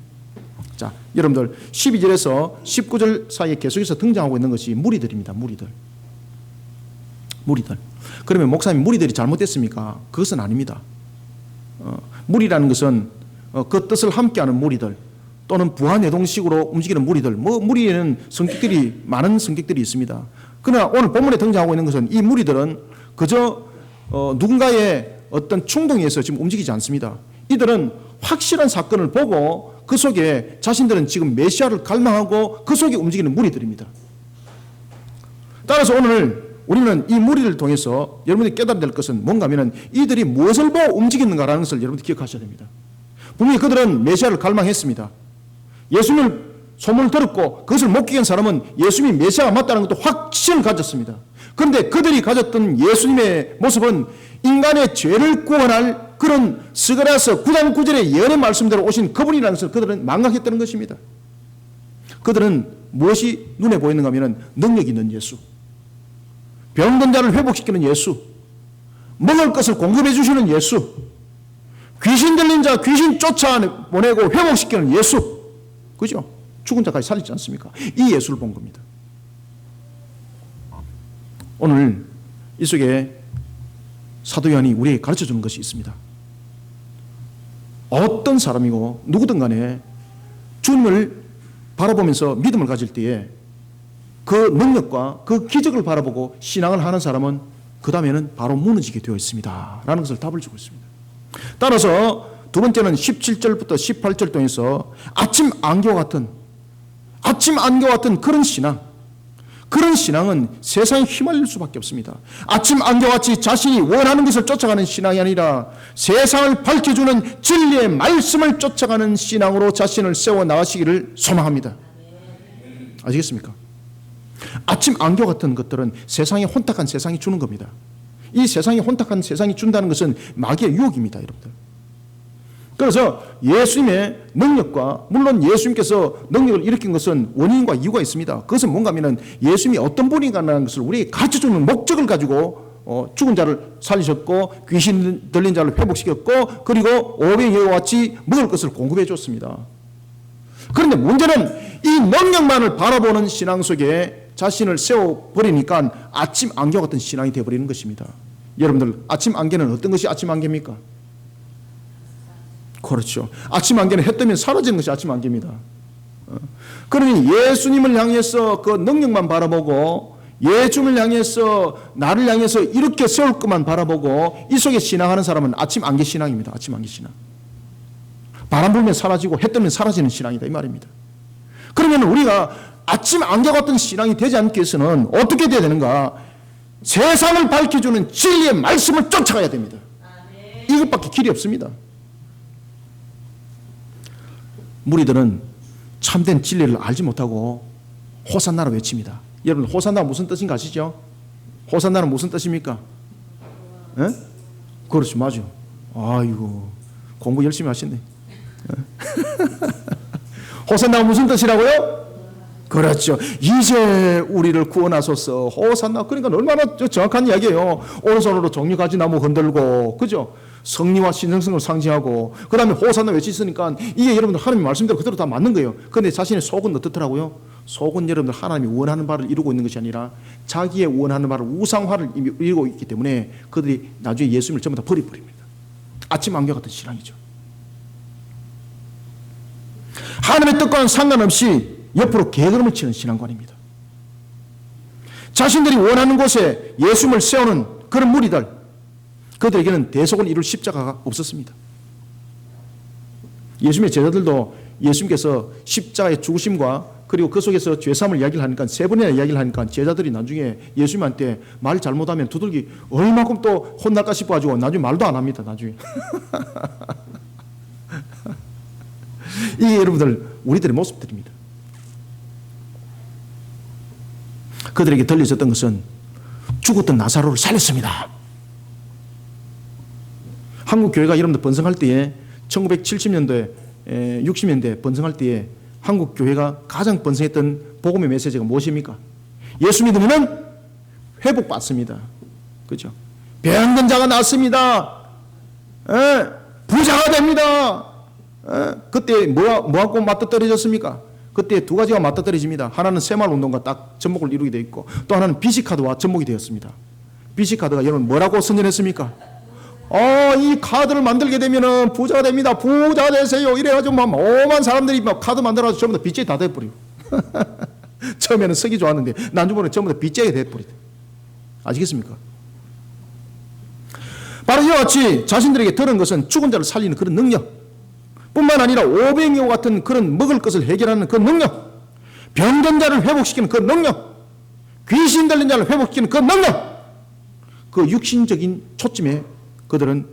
자, 여러분들 12절에서 19절 사이에 계속해서 등장하고 있는 것이 무리들입니다. 무리들. 그러면 목사님, 무리들이 잘못됐습니까? 그것은 아닙니다. 무리라는 것은 그 뜻을 함께하는 무리들, 또는 부하내동식으로 움직이는 무리들, 무리에는 성격들이, 많은 성격들이 있습니다. 그러나 오늘 본문에 등장하고 있는 것은 이 무리들은 그저 누군가의 어떤 충동에 의해서 지금 움직이지 않습니다. 이들은 확실한 사건을 보고 그 속에 자신들은 지금 메시아를 갈망하고 그 속에 움직이는 무리들입니다. 따라서 오늘 우리는 이 무리를 통해서 여러분들이 깨달아야 될 것은 뭔가 하면 이들이 무엇을 보고 움직이는가라는 것을 여러분들이 기억하셔야 됩니다. 분명히 그들은 메시아를 갈망했습니다. 예수님을 소문을 들었고 그것을 목격한 사람은 예수님이 메시아가 맞다는 것도 확신을 가졌습니다. 그런데 그들이 가졌던 예수님의 모습은 인간의 죄를 구원할 그런 스가랴서 9장 9절의 예언의 말씀대로 오신 그분이라는 것을 그들은 망각했다는 것입니다. 그들은 무엇이 눈에 보이는가 하면 능력 있는 예수, 병든 자를 회복시키는 예수, 먹을 것을 공급해 주시는 예수, 귀신 들린 자 귀신 쫓아보내고 회복시키는 예수, 그죠? 죽은 자까지 살리지 않습니까? 이 예수를 본 겁니다. 오늘 이 속에 사도 요한이 우리에게 가르쳐 주는 것이 있습니다. 어떤 사람이고 누구든 간에 주님을 바라보면서 믿음을 가질 때에 그 능력과 그 기적을 바라보고 신앙을 하는 사람은 그 다음에는 바로 무너지게 되어 있습니다 라는 것을 답을 주고 있습니다. 따라서 두 번째는 17절부터 18절 통해서 아침 안개와 같은 그런 신앙, 그런 신앙은 세상에 휘말릴 수밖에 없습니다. 아침 안개같이 자신이 원하는 것을 쫓아가는 신앙이 아니라 세상을 밝혀주는 진리의 말씀을 쫓아가는 신앙으로 자신을 세워 나가시기를 소망합니다. 아시겠습니까? 아침 안개 같은 것들은 세상에 혼탁한 세상이 주는 겁니다. 이 세상에 혼탁한 세상이 준다는 것은 마귀의 유혹입니다, 여러분들. 그래서 예수님의 능력과, 물론 예수님께서 능력을 일으킨 것은 원인과 이유가 있습니다. 그것은 뭔가 하면 예수님이 어떤 분인가라는 것을 우리에게 가르쳐주는 목적을 가지고 죽은 자를 살리셨고 귀신 들린 자를 회복시켰고 그리고 오병 이와 같이 먹을 것을 공급해 줬습니다. 그런데 문제는 이 능력만을 바라보는 신앙 속에 자신을 세워버리니까 아침 안개 같은 신앙이 되어버리는 것입니다. 여러분들 아침 안개는 어떤 것이 아침 안개입니까? 그렇죠. 아침 안개는 해 뜨면 사라지는 것이 아침 안개입니다. 그러니 예수님을 향해서 그 능력만 바라보고 예수님을 향해서 나를 향해서 이렇게 세울 것만 바라보고 이 속에 신앙하는 사람은 아침 안개 신앙입니다. 아침 안개 신앙. 바람 불면 사라지고 해 뜨면 사라지는 신앙이다 이 말입니다. 그러면 우리가 아침 안개 같은 신앙이 되지 않기 위해서는 어떻게 돼야 되는가? 세상을 밝혀주는 진리의 말씀을 쫓아가야 됩니다. 이것밖에 길이 없습니다. 무리들은 참된 진리를 알지 못하고 호산나를 외칩니다. 여러분 호산나가 무슨 뜻인가 아시죠? 호산나는 무슨 뜻입니까? 에? 그렇죠, 맞아. 아이고 공부 열심히 하셨네. 호산나가 무슨 뜻이라고요? 그렇죠. 이제 우리를 구원하소서. 호산나. 그러니까 얼마나 정확한 이야기예요. 오른손으로 종려가지 나무 흔들고, 그죠? 성리와 신성성을 상징하고, 그 다음에 호산나 외치으니까 이게 여러분들 하나님 말씀대로 그대로 다 맞는 거예요. 그런데 자신의 속은 어떻더라고요? 속은 여러분들 하나님이 원하는 바를 이루고 있는 것이 아니라 자기의 원하는 바를 우상화를 이루고 있기 때문에 그들이 나중에 예수님을 전부 다 버려버립니다. 아침 안개 같은 신앙이죠. 하나님의 뜻과는 상관없이 옆으로 개걸음을 치는 신앙관입니다. 자신들이 원하는 곳에 예수님을 세우는 그런 무리들, 그들에게는 대속을 이룰 십자가가 없었습니다. 예수님의 제자들도 예수님께서 십자가의 죽으심과 그리고 그 속에서 죄사함을 이야기를 하니까 세 번이나 이야기를 하니까 제자들이 나중에 예수님한테 말 잘못하면 두들기 얼마큼 또 혼날까 싶어가지고 나중에 말도 안 합니다. 나중에. 이게 여러분들 우리들의 모습들입니다. 그들에게 들려졌던 것은 죽었던 나사로를 살렸습니다. 한국 교회가 여러분들 번성할 때에 1970년대, 60년대 번성할 때에 한국 교회가 가장 번성했던 복음의 메시지가 무엇입니까? 예수 믿으면 회복받습니다. 그죠? 병든 자가 낫습니다. 부자가 됩니다. 그때 뭐하고 맞닥뜨려졌습니까? 그때 두 가지가 맞닥뜨려집니다. 하나는 새마을운동과 딱 접목을 이루게 되어 있고 또 하나는 BC카드와 접목이 되었습니다. BC카드가 여러분 뭐라고 선전했습니까? 이 카드를 만들게 되면 부자가 됩니다. 부자 되세요. 이래가지고 막 오만 사람들이 막 카드 만들어서 전부 다 빚쟁이 다 돼버리고 처음에는 쓰기 좋았는데 나중에는 전부 다 빚쟁이 돼버리다. 아시겠습니까? 바로 이와 같이 자신들에게 들은 것은 죽은 자를 살리는 그런 능력, 뿐만 아니라 오병이와 같은 그런 먹을 것을 해결하는 그 능력, 병든 자를 회복시키는 그 능력, 귀신 들린 자를 회복시키는 그 능력, 그 육신적인 초점에 그들은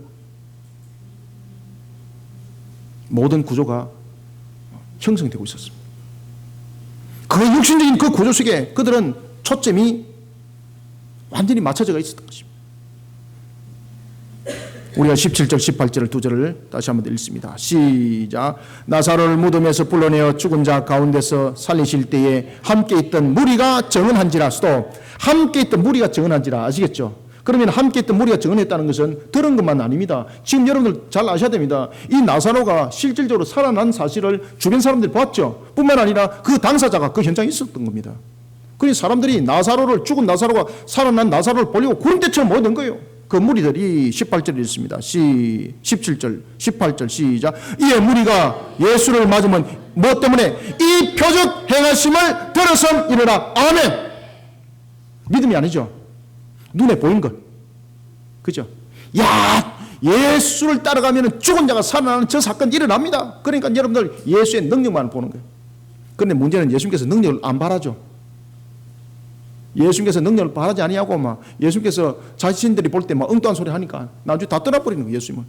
모든 구조가 형성되고 있었습니다. 그 육신적인 그 구조 속에 그들은 초점이 완전히 맞춰져 있었던 것입니다. 우리가 17절 18절 두 절을 다시 한번 읽습니다. 시작. 나사로를 무덤에서 불러내어 죽은 자 가운데서 살리실 때에 함께 있던 무리가 정언한지라. 수도 함께 있던 무리가 정언한지라. 아시겠죠? 그러면 함께 있던 무리가 정언했다는 것은 들은 것만 아닙니다. 지금 여러분들 잘 아셔야 됩니다. 이 나사로가 실질적으로 살아난 사실을 주변 사람들이 봤죠. 뿐만 아니라 그 당사자가 그 현장에 있었던 겁니다. 그래서 사람들이 나사로를, 죽은 나사로가 살아난 나사로를 보려고 구름대처럼 모여든 거예요. 그 무리들이 18절에 있습니다. 17절 18절 시작. 이에 무리가 예수를 맞으면 뭐 때문에? 이 표적 행하심을 들어선 이르라. 아멘. 믿음이 아니죠. 눈에 보인 것. 그죠? 야, 예수를 따라가면 죽은 자가 살아나는 저 사건이 일어납니다. 그러니까 여러분들 예수의 능력만 보는 거예요. 그런데 문제는 예수님께서 능력을 안 바라죠. 예수님께서 능력을 바라지 아니하고 막 예수님께서 자신들이 볼 때 막 엉뚱한 소리 하니까 나중에 다 떠나버리는 거예요. 예수님은.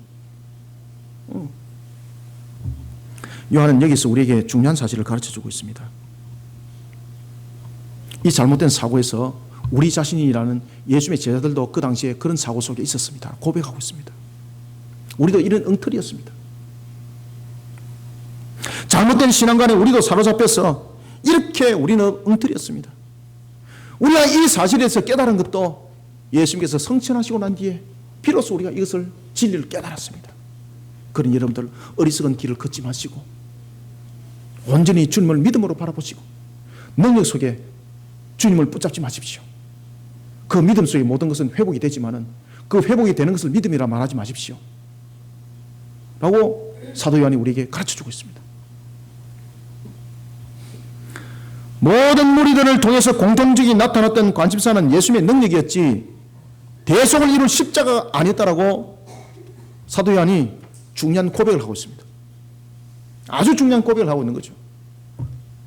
요한은 여기서 우리에게 중요한 사실을 가르쳐주고 있습니다. 이 잘못된 사고에서 우리 자신이라는 예수님의 제자들도 그 당시에 그런 사고 속에 있었습니다. 고백하고 있습니다. 우리도 이런 엉터리였습니다. 잘못된 신앙관에 우리도 사로잡혀서 이렇게 우리는 엉터리였습니다. 우리가 이 사실에서 깨달은 것도 예수님께서 성천하시고 난 뒤에 비로소 우리가 이것을 진리를 깨달았습니다. 그런 여러분들 어리석은 길을 걷지 마시고 온전히 주님을 믿음으로 바라보시고 능력 속에 주님을 붙잡지 마십시오. 그 믿음 속에 모든 것은 회복이 되지만은 그 회복이 되는 것을 믿음이라 말하지 마십시오. 라고 사도 요한이 우리에게 가르쳐주고 있습니다. 모든 무리들을 통해서 공통적이 나타났던 관심사는 예수님의 능력이었지 대속을 이룰 십자가가 아니었다라고 사도 요한이 중요한 고백을 하고 있습니다. 아주 중요한 고백을 하고 있는 거죠.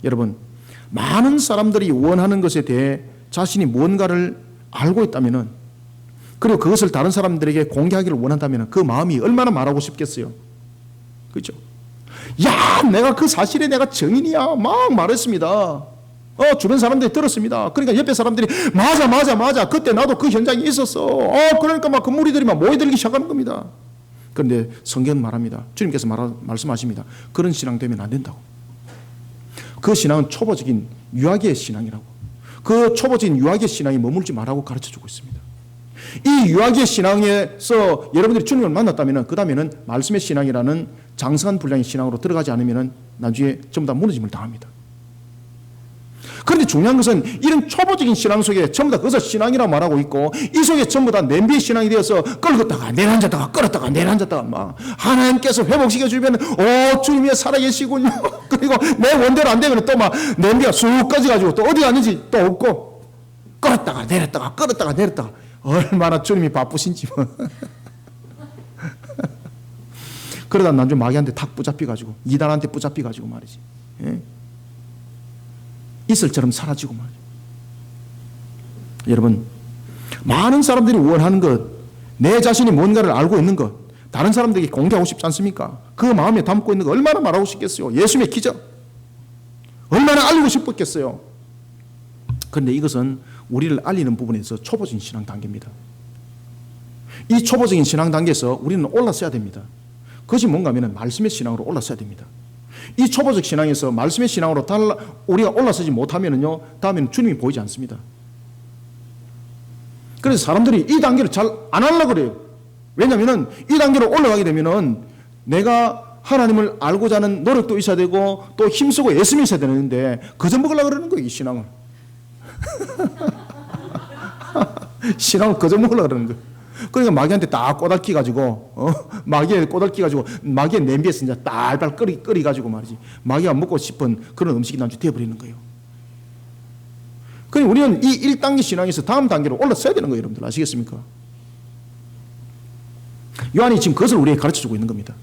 여러분, 많은 사람들이 원하는 것에 대해 자신이 뭔가를 알고 있다면, 그리고 그것을 다른 사람들에게 공개하기를 원한다면 그 마음이 얼마나 말하고 싶겠어요. 그렇죠? 야, 내가 그 사실에 내가 증인이야 막 말했습니다. 주변 사람들이 들었습니다. 그러니까 옆에 사람들이 맞아 그때 나도 그 현장에 있었어. 그러니까 막 그 무리들이 막 모여들기 시작하는 겁니다. 그런데 성경은 말합니다. 주님께서 말씀하십니다. 그런 신앙 되면 안 된다고. 그 신앙은 초보적인 유아기의 신앙이라고. 그 초보적인 유아기의 신앙이 머물지 말라고 가르쳐주고 있습니다. 이 유아기의 신앙에서 여러분들이 주님을 만났다면 그 다음에는 말씀의 신앙이라는 장성한 분량의 신앙으로 들어가지 않으면 나중에 전부 다 무너짐을 당합니다. 그런데 중요한 것은 이런 초보적인 신앙 속에 전부 다 그것을 신앙이라고 말하고 있고, 이 속에 전부 다 냄비의 신앙이 되어서 끌었다가 내려앉았다가 끌었다가 내려앉았다가 막 하나님께서 회복시켜 주면 주님이 살아계시군요. 그리고 내 원대로 안 되면 또 막 냄비가 쑥 꺼져가지고 또 어디 갔는지 또 없고, 끌었다가 내렸다가 끌었다가 내렸다가 얼마나 주님이 바쁘신지 뭐. 그러다 나중에 마귀한테 탁 붙잡혀가지고 이단한테 붙잡혀가지고 말이지. 예? 이슬처럼 사라지고 말이죠. 여러분, 많은 사람들이 원하는 것, 내 자신이 뭔가를 알고 있는 것, 다른 사람들에게 공개하고 싶지 않습니까? 그 마음에 담고 있는 거 얼마나 말하고 싶겠어요. 예수님의 기적 얼마나 알리고 싶었겠어요. 그런데 이것은 우리를 알리는 부분에서 초보적인 신앙 단계입니다. 이 초보적인 신앙 단계에서 우리는 올라서야 됩니다. 그것이 뭔가 하면 말씀의 신앙으로 올라서야 됩니다. 이 초보적 신앙에서 말씀의 신앙으로 우리가 올라서지 못하면요, 다음에는 주님이 보이지 않습니다. 그래서 사람들이 이 단계를 잘 안 하려고 그래요. 왜냐하면 이 단계로 올라가게 되면은 내가 하나님을 알고자 하는 노력도 있어야 되고 또 힘쓰고 애씀이 있어야 되는데 그저 먹으려고 그러는 거예요, 이 신앙을. 신앙을 그저 먹으려고 그러는 거예요. 그러니까 마귀한테 딱 꼬달기 가지고, 마귀에 꼬달기 가지고, 마귀의 냄비에서 이제 딸딸 끓이 가지고 말이지. 마귀가 먹고 싶은 그런 음식이 나중에 되어버리는 거예요. 그러니 우리는 이 1단계 신앙에서 다음 단계로 올라서야 되는 거예요, 여러분들. 아시겠습니까? 요한이 지금 그것을 우리에게 가르쳐 주고 있는 겁니다.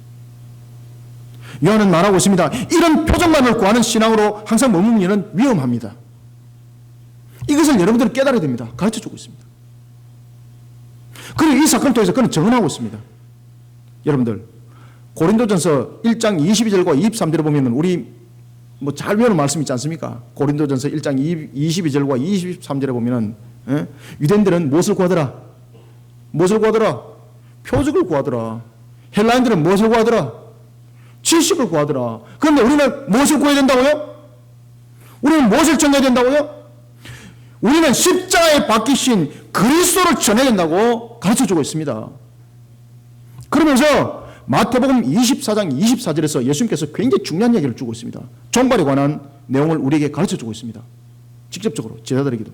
요한은 말하고 있습니다. 이런 표정만을 구하는 신앙으로 항상 머무르면 위험합니다. 이것을 여러분들은 깨달아야 됩니다. 가르쳐 주고 있습니다. 그리고 이 사건을 통해서 그는 증언하고 있습니다. 여러분들, 고린도전서 1장 22절과 23절에 보면 우리 뭐 잘 배우는 말씀 있지 않습니까? 고린도전서 1장 22절과 23절에 보면 유대인들은 무엇을 구하더라? 무엇을 구하더라? 표적을 구하더라. 헬라인들은 무엇을 구하더라? 지식을 구하더라. 그런데 우리는 무엇을 구해야 된다고요? 우리는 무엇을 전해야 된다고요? 우리는 십자가에 박히신 그리스도를 전해야 된다고 가르쳐주고 있습니다. 그러면서 마태복음 24장 24절에서 예수님께서 굉장히 중요한 얘기를 주고 있습니다. 종말에 관한 내용을 우리에게 가르쳐주고 있습니다. 직접적으로 제자들에게도.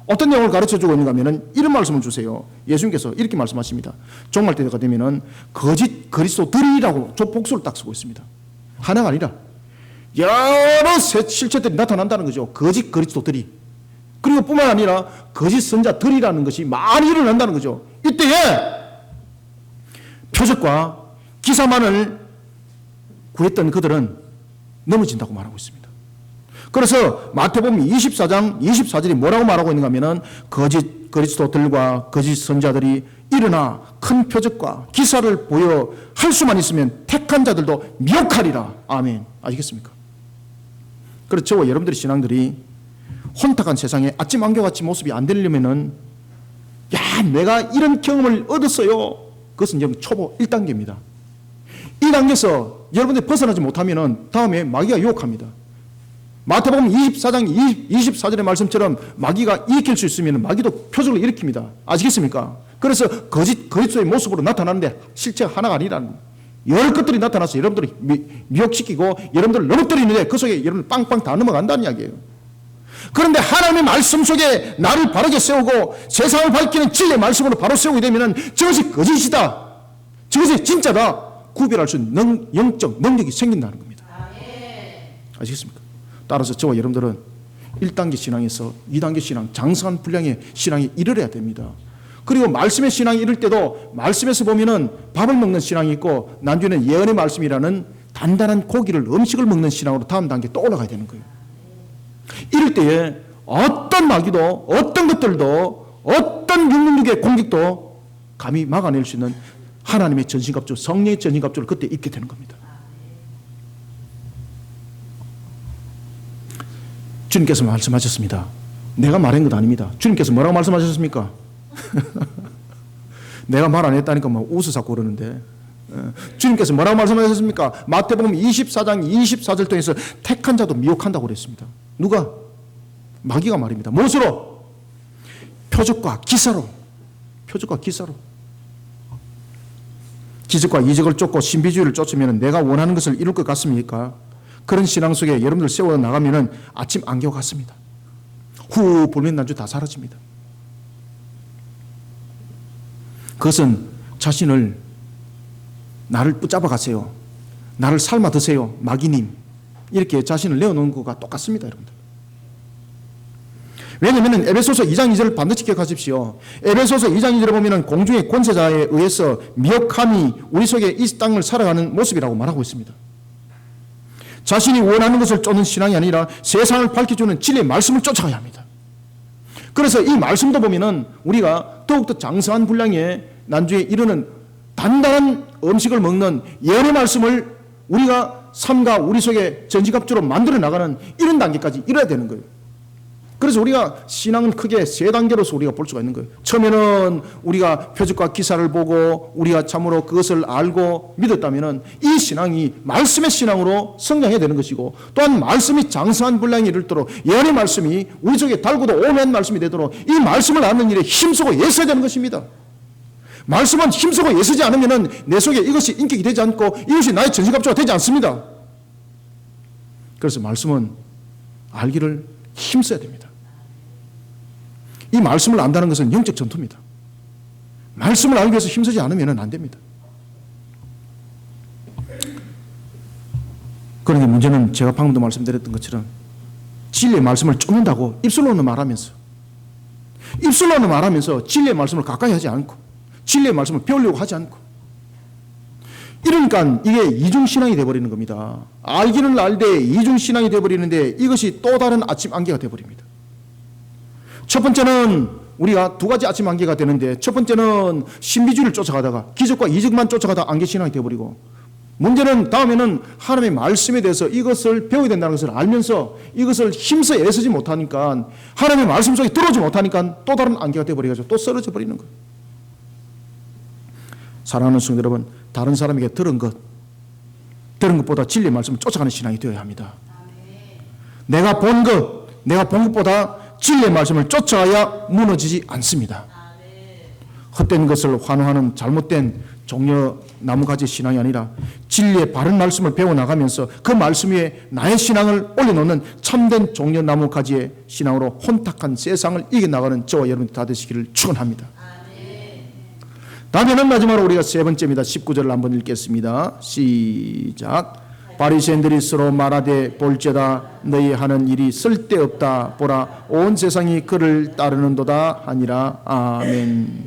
어떤 내용을 가르쳐주고 있는가 하면 이런 말씀을 주세요. 예수님께서 이렇게 말씀하십니다. 종말 때가 되면 거짓 그리스도들이라고 복수를 딱 쓰고 있습니다. 하나가 아니라 여러 실체들이 나타난다는 거죠. 거짓 그리스도들이. 그리고 뿐만 아니라 거짓 선자들이라는 것이 많이 일어난다는 거죠. 이때에 표적과 기사만을 구했던 그들은 넘어진다고 말하고 있습니다. 그래서 마태복음 24장 24절이 뭐라고 말하고 있는가 하면 거짓 그리스도들과 거짓 선자들이 일어나 큰 표적과 기사를 보여 할 수만 있으면 택한 자들도 미혹하리라. 아멘. 아시겠습니까? 그래서 저와 여러분들의 신앙들이 혼탁한 세상에 아침 안개같이 모습이 안 되려면은 내가 이런 경험을 얻었어요. 그것은 이제 초보 1단계입니다. 이 단계에서 여러분들이 벗어나지 못하면은 다음에 마귀가 유혹합니다. 마태복음 24장 24절의 말씀처럼 마귀가 일으킬 수 있으면 마귀도 표적을 일으킵니다. 아시겠습니까? 그래서 그리스도의 모습으로 나타나는데 실체가 하나가 아니라는 열 것들이 나타나서 여러분들을 미혹시키고 여러분들을 넘어뜨리는데 그 속에 여러분 빵빵 다 넘어간다는 이야기예요. 그런데 하나님의 말씀 속에 나를 바르게 세우고 세상을 밝히는 진리의 말씀으로 바로 세우게 되면 저것이 거짓이다, 저것이 진짜다 구별할 수 있는 영적 능력이 생긴다는 겁니다. 아시겠습니까? 따라서 저와 여러분들은 1단계 신앙에서 2단계 신앙, 장성한 분량의 신앙에 이르러야 됩니다. 그리고 말씀의 신앙이 이를 때도 말씀에서 보면은 밥을 먹는 신앙이 있고 나중에는 예언의 말씀이라는 단단한 고기를, 음식을 먹는 신앙으로 다음 단계에 또 올라가야 되는 거예요. 이럴 때에 어떤 마귀도, 어떤 것들도, 어떤 육육의 공격도 감히 막아낼 수 있는 하나님의 전신갑주, 성령의 전신갑주를 그때 입게 되는 겁니다. 주님께서 말씀하셨습니다. 내가 말한 것 아닙니다. 주님께서 뭐라고 말씀하셨습니까? 내가 말 안 했다니까 막 웃으사고 그러는데, 주님께서 뭐라고 말씀하셨습니까? 마태복음 24장 24절 통해서 택한 자도 미혹한다고 그랬습니다. 누가? 마귀가 말입니다. 무엇으로? 표적과 기사로. 표적과 기사로. 기적과 이적을 쫓고 신비주의를 쫓으면 내가 원하는 것을 이룰 것 같습니까? 그런 신앙 속에 여러분들 세워 나가면 아침 안개 같습니다. 후 불면 난주 다 사라집니다. 그것은 자신을, 나를 붙잡아 가세요, 나를 삶아 드세요, 마귀님, 이렇게 자신을 내어놓은 것과 똑같습니다, 여러분들. 왜냐하면 에베소서 2장 2절을 반드시 기억하십시오. 에베소서 2장 2절에 보면 공중의 권세자에 의해서 미혹함이 우리 속에 이 땅을 살아가는 모습이라고 말하고 있습니다. 자신이 원하는 것을 쫓는 신앙이 아니라 세상을 밝혀주는 진리의 말씀을 쫓아가야 합니다. 그래서 이 말씀도 보면은 우리가 더욱더 장성한 분량의 난주에 이르는 단단한 음식을 먹는 예언의 말씀을 우리가 삶과 우리 속에 전지갑주로 만들어 나가는 이런 단계까지 이뤄야 되는 거예요. 그래서 우리가 신앙은 크게 3단계로서 우리가 볼 수가 있는 거예요. 처음에는 우리가 표적과 기사를 보고 우리가 참으로 그것을 알고 믿었다면 이 신앙이 말씀의 신앙으로 성장해야 되는 것이고, 또한 말씀이 장성한 분량에 이르도록 예언의 말씀이 우리 속에 달고도 오면 말씀이 되도록 이 말씀을 아는 일에 힘쓰고 애써야 되는 것입니다. 말씀은 힘쓰고 애쓰지 않으면 내 속에 이것이 인격이 되지 않고 이것이 나의 전신갑주가 되지 않습니다. 그래서 말씀은 알기를 힘써야 됩니다. 이 말씀을 안다는 것은 영적 전투입니다. 말씀을 알기 위해서 힘쓰지 않으면 안 됩니다. 그런데 문제는 제가 방금도 말씀드렸던 것처럼 진리의 말씀을 쫓는다고 입술로는 말하면서 진리의 말씀을 가까이 하지 않고 진리의 말씀을 배우려고 하지 않고, 이러니까 이게 이중신앙이 되어버리는 겁니다. 알기는 알되 이중신앙이 되어버리는데 이것이 또 다른 아침 안개가 되어버립니다. 첫 번째는 우리가 2가지 아침 안개가 되는데, 첫 번째는 신비주의를 쫓아가다가 기적과 이적만 쫓아가다 안개신앙이 되어버리고, 문제는 다음에는 하나님의 말씀에 대해서 이것을 배워야 된다는 것을 알면서 이것을 힘써 애쓰지 못하니까, 하나님의 말씀 속에 들어오지 못하니까 또 다른 안개가 되어버려가지고 또 쓰러져 버리는 거예요. 사랑하는 성도 여러분, 다른 사람에게 들은 것보다 진리의 말씀을 쫓아가는 신앙이 되어야 합니다. 내가 본 것보다 진리의 말씀을 쫓아야 무너지지 않습니다. 헛된 것을 환호하는 잘못된 종려 나무가지 신앙이 아니라 진리의 바른 말씀을 배워나가면서 그 말씀 위에 나의 신앙을 올려놓는 참된 종려 나무가지의 신앙으로 혼탁한 세상을 이겨나가는 저와 여러분 다 되시기를 축원합니다. 다음에는 마지막으로 우리가 3번째입니다. 19절을 한번 읽겠습니다. 시작. 바리새인들이 서로 말하되 볼지어다 너희 하는 일이 쓸데없다. 보라 온 세상이 그를 따르는도다 하니라. 아멘.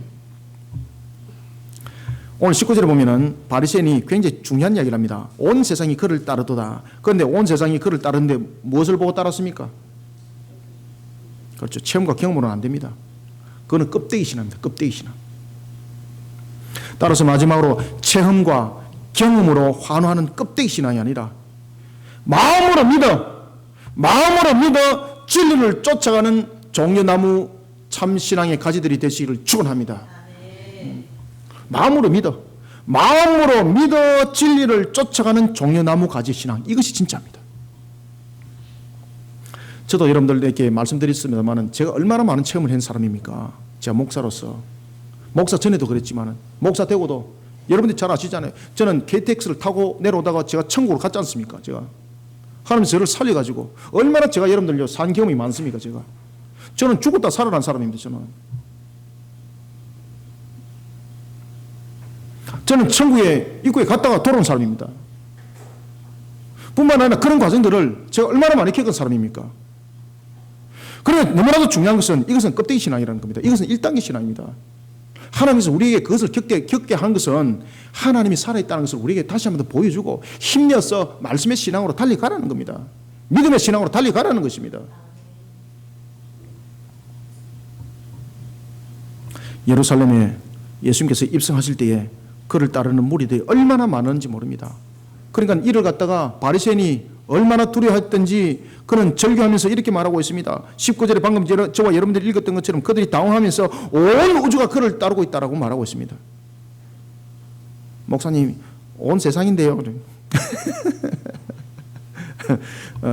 오늘 19절에 보면은 바리새인이 굉장히 중요한 이야기를 합니다. 온 세상이 그를 따르도다. 그런데 온 세상이 그를 따르는데 무엇을 보고 따랐습니까? 그렇죠. 체험과 경험으로는 안 됩니다. 그거는 껍데기 신앙입니다. 껍데기 신앙. 따라서 마지막으로 체험과 경험으로 환호하는 껍데기 신앙이 아니라 마음으로 믿어 진리를 쫓아가는 종려나무 참신앙의 가지들이 되시기를 축원합니다. 마음으로 믿어 진리를 쫓아가는 종려나무 가지 신앙, 이것이 진짜입니다. 저도 여러분들에게 말씀드렸습니다만 제가 얼마나 많은 체험을 한 사람입니까? 제가 목사로서, 목사 전에도 그랬지만 목사 되고도 여러분들이 잘 아시잖아요. 저는 KTX를 타고 내려오다가 제가 천국으로 갔지 않습니까? 제가 하나님이 저를 살려가지고 얼마나 제가 여러분들요 산 경험이 많습니까? 저는 죽었다 살아난 사람입니다. 저는 천국의 입구에 갔다가 돌아온 사람입니다. 뿐만 아니라 그런 과정들을 제가 얼마나 많이 겪은 사람입니까? 그러나 너무나도 중요한 것은 이것은 껍데기 신앙이라는 겁니다. 이것은 1단계 신앙입니다. 하나님께서 우리에게 그것을 겪게 한 것은 하나님이 살아있다는 것을 우리에게 다시 한번 더 보여주고 힘내서 말씀의 신앙으로 달려가라는 겁니다. 믿음의 신앙으로 달려가라는 것입니다. 예루살렘에 예수님께서 입성하실 때에 그를 따르는 무리들이 얼마나 많은지 모릅니다. 그러니까 이를 갖다가 바리새인이 얼마나 두려워했던지 그는 절규하면서 이렇게 말하고 있습니다. 19절에 방금 저와 여러분들이 읽었던 것처럼 그들이 당황하면서 온 우주가 그를 따르고 있다라고 말하고 있습니다. 목사님, 온 세상인데요.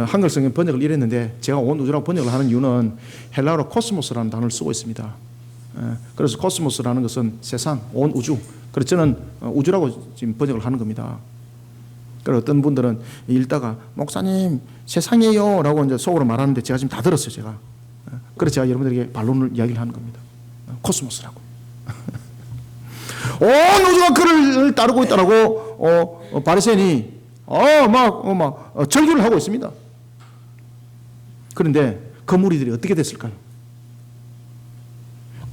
한글 성경 번역을 이랬는데 제가 온 우주라고 번역을 하는 이유는 헬라어로 코스모스라는 단어를 쓰고 있습니다. 그래서 코스모스라는 것은 세상, 온 우주. 그래서 저는 우주라고 지금 번역을 하는 겁니다. 그래서 어떤 분들은 읽다가 목사님 세상이에요 라고 이제 속으로 말하는데 제가 지금 다 들었어요. 제가. 그래서 제가 여러분들에게 반론을 이야기를 하는 겁니다. 코스모스라고. 온 우주가 그를 따르고 있다라고 바리새인이 절규를 하고 있습니다. 그런데 그 무리들이 어떻게 됐을까요?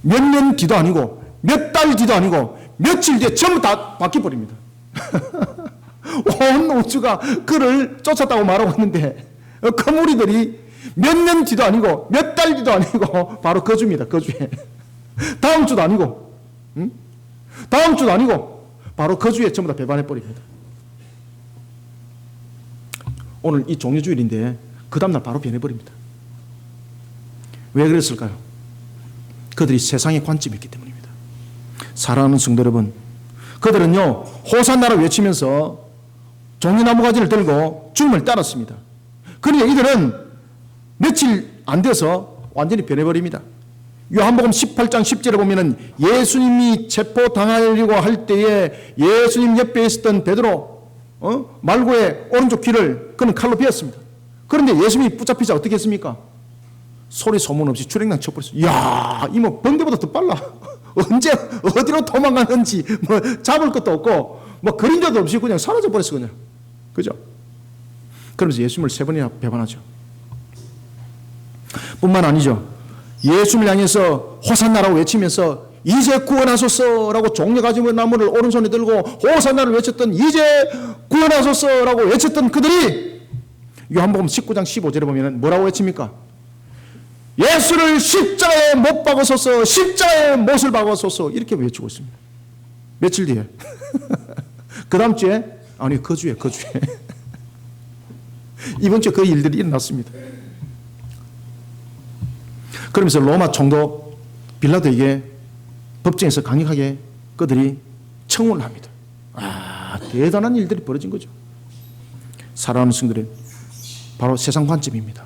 몇 년 뒤도 아니고 몇 달 뒤도 아니고 며칠 뒤에 전부 다 바뀌어버립니다. 온 우주가 그를 쫓았다고 말하고 있는데 그 무리들이 몇 년 뒤도 아니고 몇 달 뒤도 아니고 바로 그 주입니다. 그 주에 다음 주도 아니고 다음 주도 아니고 바로 그 주에 전부 다 배반해버립니다. 오늘 이 종료주일인데 그 다음날 바로 변해버립니다. 왜 그랬을까요? 그들이 세상의 관점이 있기 때문입니다. 사랑하는 성도 여러분, 그들은요 호산나를 외치면서 종려나무 가지를 들고 주님을 따랐습니다. 그런데 이들은 며칠 안 돼서 완전히 변해버립니다. 요한복음 18장 10절에 보면은 예수님이 체포당하려고 할 때에 예수님 옆에 있었던 베드로 말고의 오른쪽 귀를 그는 칼로 베었습니다. 그런데 예수님이 붙잡히자 어떻게 했습니까? 소리 소문 없이 주랭랑 쳐버렸어요. 이야, 이 뭐 번개보다 더 빨라. 언제 어디로 도망가는지 뭐 잡을 것도 없고 뭐 그림자도 없이 그냥 사라져 버렸어 그냥. 그죠? 그러면서 예수님을 3번이나 배반하죠. 뿐만 아니죠. 예수님을 향해서 호산나라고 외치면서 이제 구원하소서라고 종려가지고 나무를 오른손에 들고 호산나를 외쳤던 이제 구원하소서라고 외쳤던 그들이 요한복음 19장 15절에 보면 뭐라고 외칩니까? 예수를 십자가에 못 박으소서, 십자가에 못을 박으소서 이렇게 외치고 있습니다. 며칠 뒤에 그 다음 주에 아니 그 주에 이번 주에 그 일들이 일어났습니다. 그러면서 로마 총독 빌라도에게 법정에서 강력하게 그들이 청원을 합니다. 대단한 일들이 벌어진 거죠. 사랑하는 성도들, 바로 세상 관점입니다.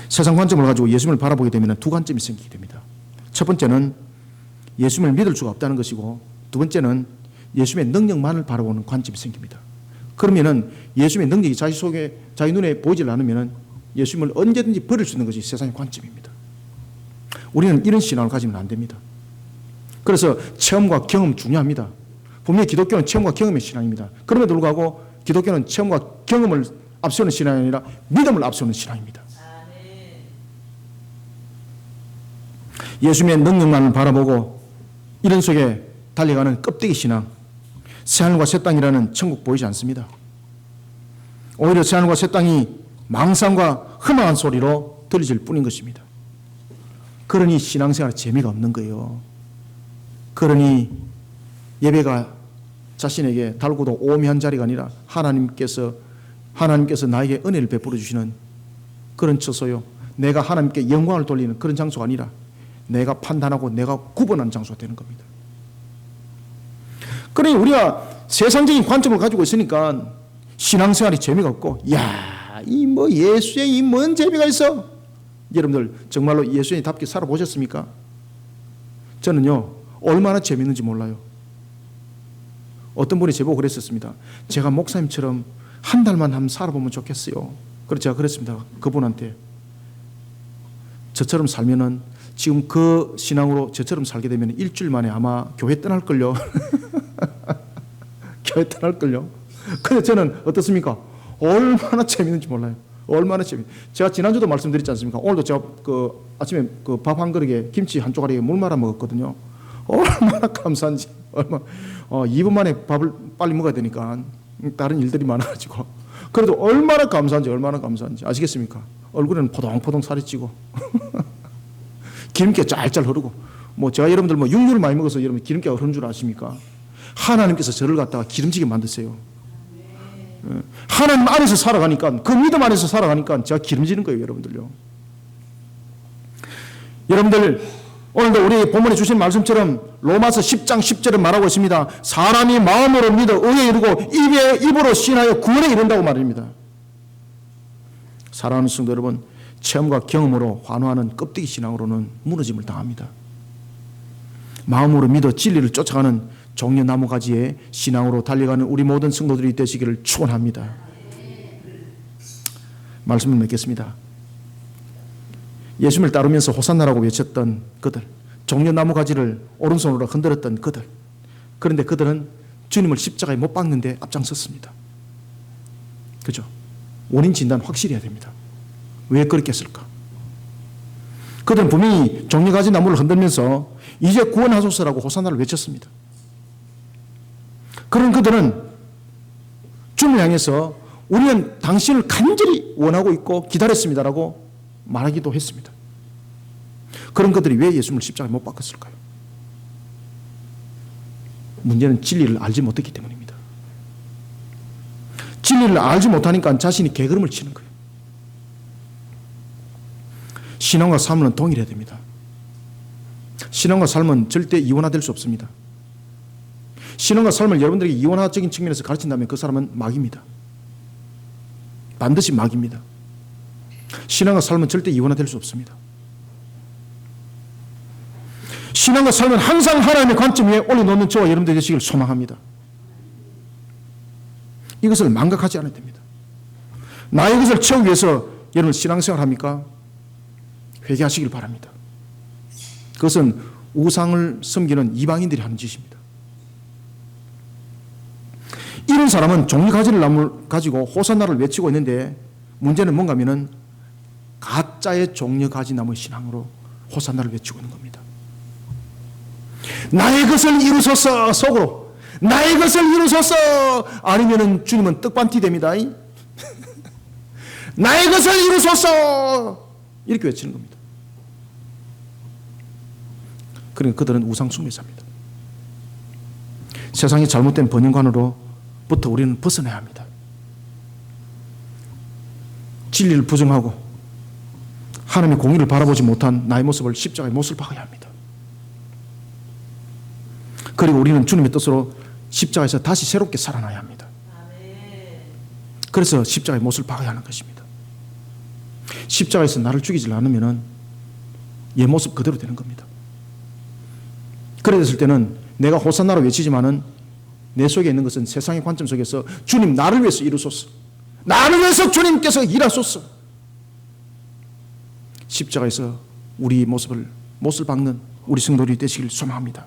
세상 관점을 가지고 예수님을 바라보게 되면 두 관점이 생기게 됩니다. 첫 번째는 예수님을 믿을 수가 없다는 것이고, 두 번째는 예수님의 능력만을 바라보는 관점이 생깁니다. 그러면은 예수님의 능력이 자기 눈에 보이질 않으면은 예수님을 언제든지 버릴 수 있는 것이 세상의 관점입니다. 우리는 이런 신앙을 가지면 안 됩니다. 그래서 체험과 경험 중요합니다. 분명히 기독교는 체험과 경험의 신앙입니다. 그럼에도 불구하고 기독교는 체험과 경험을 앞세우는 신앙이 아니라 믿음을 앞세우는 신앙입니다. 예수님의 능력만을 바라보고 이런 속에 달려가는 껍데기 신앙, 새하늘과 새 땅이라는 천국 보이지 않습니다. 오히려 새하늘과 새 땅이 망상과 흠망한 소리로 들려질 뿐인 것입니다. 그러니 신앙생활에 재미가 없는 거예요. 그러니 예배가 자신에게 달고도 오묘한 자리가 아니라 하나님께서 나에게 은혜를 베풀어 주시는 그런 처소요, 내가 하나님께 영광을 돌리는 그런 장소가 아니라 내가 판단하고 내가 구분하는 장소가 되는 겁니다. 그러니 우리가 세상적인 관점을 가지고 있으니까 신앙생활이 재미가 없고, 이 뭐 예수에 이 뭔 재미가 있어? 여러분들 정말로 예수님답게 살아보셨습니까? 저는요 얼마나 재미있는지 몰라요. 어떤 분이 제보고 그랬었습니다. 제가 목사님처럼 한 달만 한번 살아보면 좋겠어요. 그래서 제가 그랬습니다. 그분한테. 저처럼 살면은 지금 그 신앙으로 저처럼 살게 되면 일주일 만에 아마 교회 떠날걸요. 교회 떠날걸요. 근데 저는 어떻습니까? 얼마나 재밌는지 몰라요. 얼마나 재밌. 제가 지난주도 말씀드렸지 않습니까? 오늘도 제가 아침에 밥 한 그릇에 김치 한 조각에 물 말아 먹었거든요. 얼마나 감사한지. 2분 만에 밥을 빨리 먹어야 되니까 다른 일들이 많아가지고. 그래도 얼마나 감사한지 아시겠습니까? 얼굴에는 포동포동 살이 찌고 기름기가 짤짤 흐르고. 제가 여러분들 육류를 많이 먹어서 여러분 기름기가 흐르는 줄 아십니까? 하나님께서 저를 갖다가 기름지게 만드세요. 하나님 안에서 살아가니까, 그 믿음 안에서 살아가니까 제가 기름지는 거예요, 여러분들요. 여러분들, 오늘도 우리 본문에 주신 말씀처럼 로마서 10장 10절에 말하고 있습니다. 사람이 마음으로 믿어 의에 이르고 입으로 신하여 구원에 이른다고 말입니다. 사랑하는 성도 여러분, 체험과 경험으로 환호하는 껍데기 신앙으로는 무너짐을 당합니다. 마음으로 믿어 진리를 쫓아가는 종려나무 가지의 신앙으로 달려가는 우리 모든 성도들이 되시기를 축원합니다. 말씀을 맺겠습니다. 예수님을 따르면서 호산나라고 외쳤던 그들, 종려나무 가지를 오른손으로 흔들었던 그들, 그런데 그들은 주님을 십자가에 못 박는데 앞장섰습니다. 그죠? 원인 진단 확실히 해야 됩니다. 왜 그렇게 했을까? 그들은 분명히 종려가지 나무를 흔들면서 이제 구원하소서라고 호산나를 외쳤습니다. 그런 그들은 주님을 향해서 우리는 당신을 간절히 원하고 있고 기다렸습니다라고 말하기도 했습니다. 그런 그들이 왜 예수님을 십자가에 못 박았을까요? 문제는 진리를 알지 못했기 때문입니다. 진리를 알지 못하니까 자신이 개걸음을 치는 거예요. 신앙과 삶은 동일해야 됩니다. 신앙과 삶은 절대 이원화될 수 없습니다. 신앙과 삶을 여러분들에게 이원화적인 측면에서 가르친다면 그 사람은 마귀입니다. 반드시 마귀입니다. 신앙과 삶은 절대 이원화될 수 없습니다. 신앙과 삶은 항상 하나님의 관점 위에 올려놓는 저와 여러분들 되시길 소망합니다. 이것을 망각하지 않아야 됩니다. 나의 것을 채우기 위해서 여러분 신앙생활 합니까? 회개하시길 바랍니다. 그것은 우상을 섬기는 이방인들이 하는 짓입니다. 이런 사람은 종려가지를 나무를 가지고 호산나를 외치고 있는데 문제는 뭔가 하면은 가짜의 종려가지 나무의 신앙으로 호산나를 외치고 있는 겁니다. 나의 것을 이루소서 속으로, 나의 것을 이루소서, 아니면은 주님은 떡반티 됩니다. 나의 것을 이루소서 이렇게 외치는 겁니다. 그러니까 그들은 우상 숭배에 삽니다. 세상이 잘못된 번영관으로부터 우리는 벗어나야 합니다. 진리를 부정하고 하나님의 공의를 바라보지 못한 나의 모습을 십자가에 못을 박아야 합니다. 그리고 우리는 주님의 뜻으로 십자가에서 다시 새롭게 살아나야 합니다. 그래서 십자가에 못을 박아야 하는 것입니다. 십자가에서 나를 죽이지 않으면 얘 모습 그대로 되는 겁니다. 그랬을 때는 내가 호산나로 외치지만은 내 속에 있는 것은 세상의 관점 속에서 주님 나를 위해서 이루소서, 나를 위해서 주님께서 일하소서. 십자가에서 우리 못을 박는 우리 성도들이 되시길 소망합니다.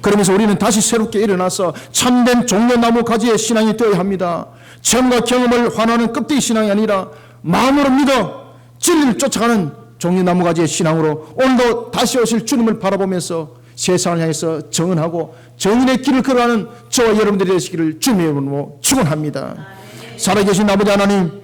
그러면서 우리는 다시 새롭게 일어나서 참된 종려나무 가지의 신앙이 되어야 합니다. 체험과 경험을 환호하는 껍데기 신앙이 아니라 마음으로 믿어 진리를 쫓아가는 종려나무 가지의 신앙으로 오늘도 다시 오실 주님을 바라보면서 세상을 향해서 정언하고 정인의 길을 걸어가는 저와 여러분들이 되시기를 주님의 이름으로 축원합니다. 살아계신 아버지 하나님,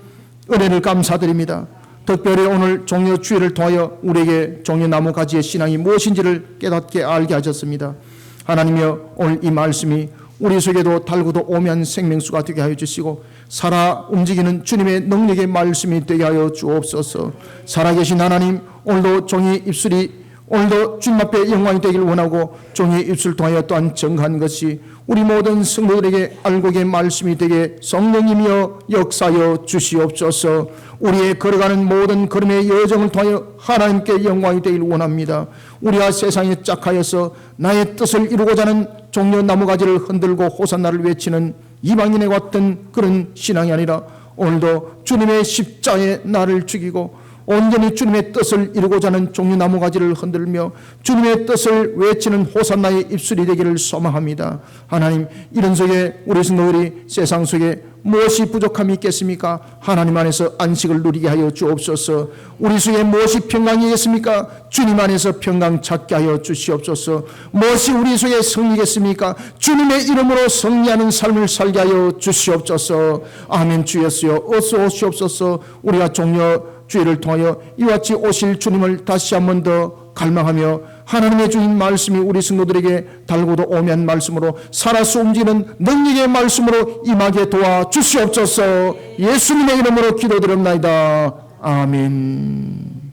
은혜를 감사드립니다. 특별히 오늘 종려 주일을 통하여 우리에게 종려나무 가지의 신앙이 무엇인지를 깨닫게 알게 하셨습니다. 하나님이여, 오늘 이 말씀이 우리 속에도 달고도 오묘한 생명수가 되게 하여 주시고 살아 움직이는 주님의 능력의 말씀이 되게 하여 주옵소서. 살아계신 하나님, 오늘도 종이 입술이 오늘도 주님 앞에 영광이 되기를 원하고 종의 입술을 통하여 또한 정한 것이 우리 모든 성도들에게 알곡의 말씀이 되게 성령님이여 역사하여 주시옵소서. 우리의 걸어가는 모든 걸음의 여정을 통하여 하나님께 영광이 되기를 원합니다. 우리가 세상에 짝하여서 나의 뜻을 이루고자 하는 종려나무 가지를 흔들고 호산나를 외치는 이방인에 왔던 그런 신앙이 아니라 오늘도 주님의 십자에 나를 죽이고 온전히 주님의 뜻을 이루고자 하는 종려나무 가지를 흔들며 주님의 뜻을 외치는 호산나의 입술이 되기를 소망합니다. 하나님, 이런 속에 우리 성도들이 세상 속에 무엇이 부족함이 있겠습니까? 하나님 안에서 안식을 누리게 하여 주옵소서. 우리 속에 무엇이 평강이겠습니까? 주님 안에서 평강 찾게 하여 주시옵소서. 무엇이 우리 속에 승리겠습니까? 주님의 이름으로 승리하는 삶을 살게 하여 주시옵소서. 아멘. 주 예수여, 어서 오시옵소서. 우리가 종려 주의를 통하여 이와 같이 오실 주님을 다시 한 번 더 갈망하며 하나님의 주인 말씀이 우리 성도들에게 달고도 오면 말씀으로 살아서 움직이는 능력의 말씀으로 임하게 도와주시옵소서. 예수님의 이름으로 기도드립나이다. 아멘.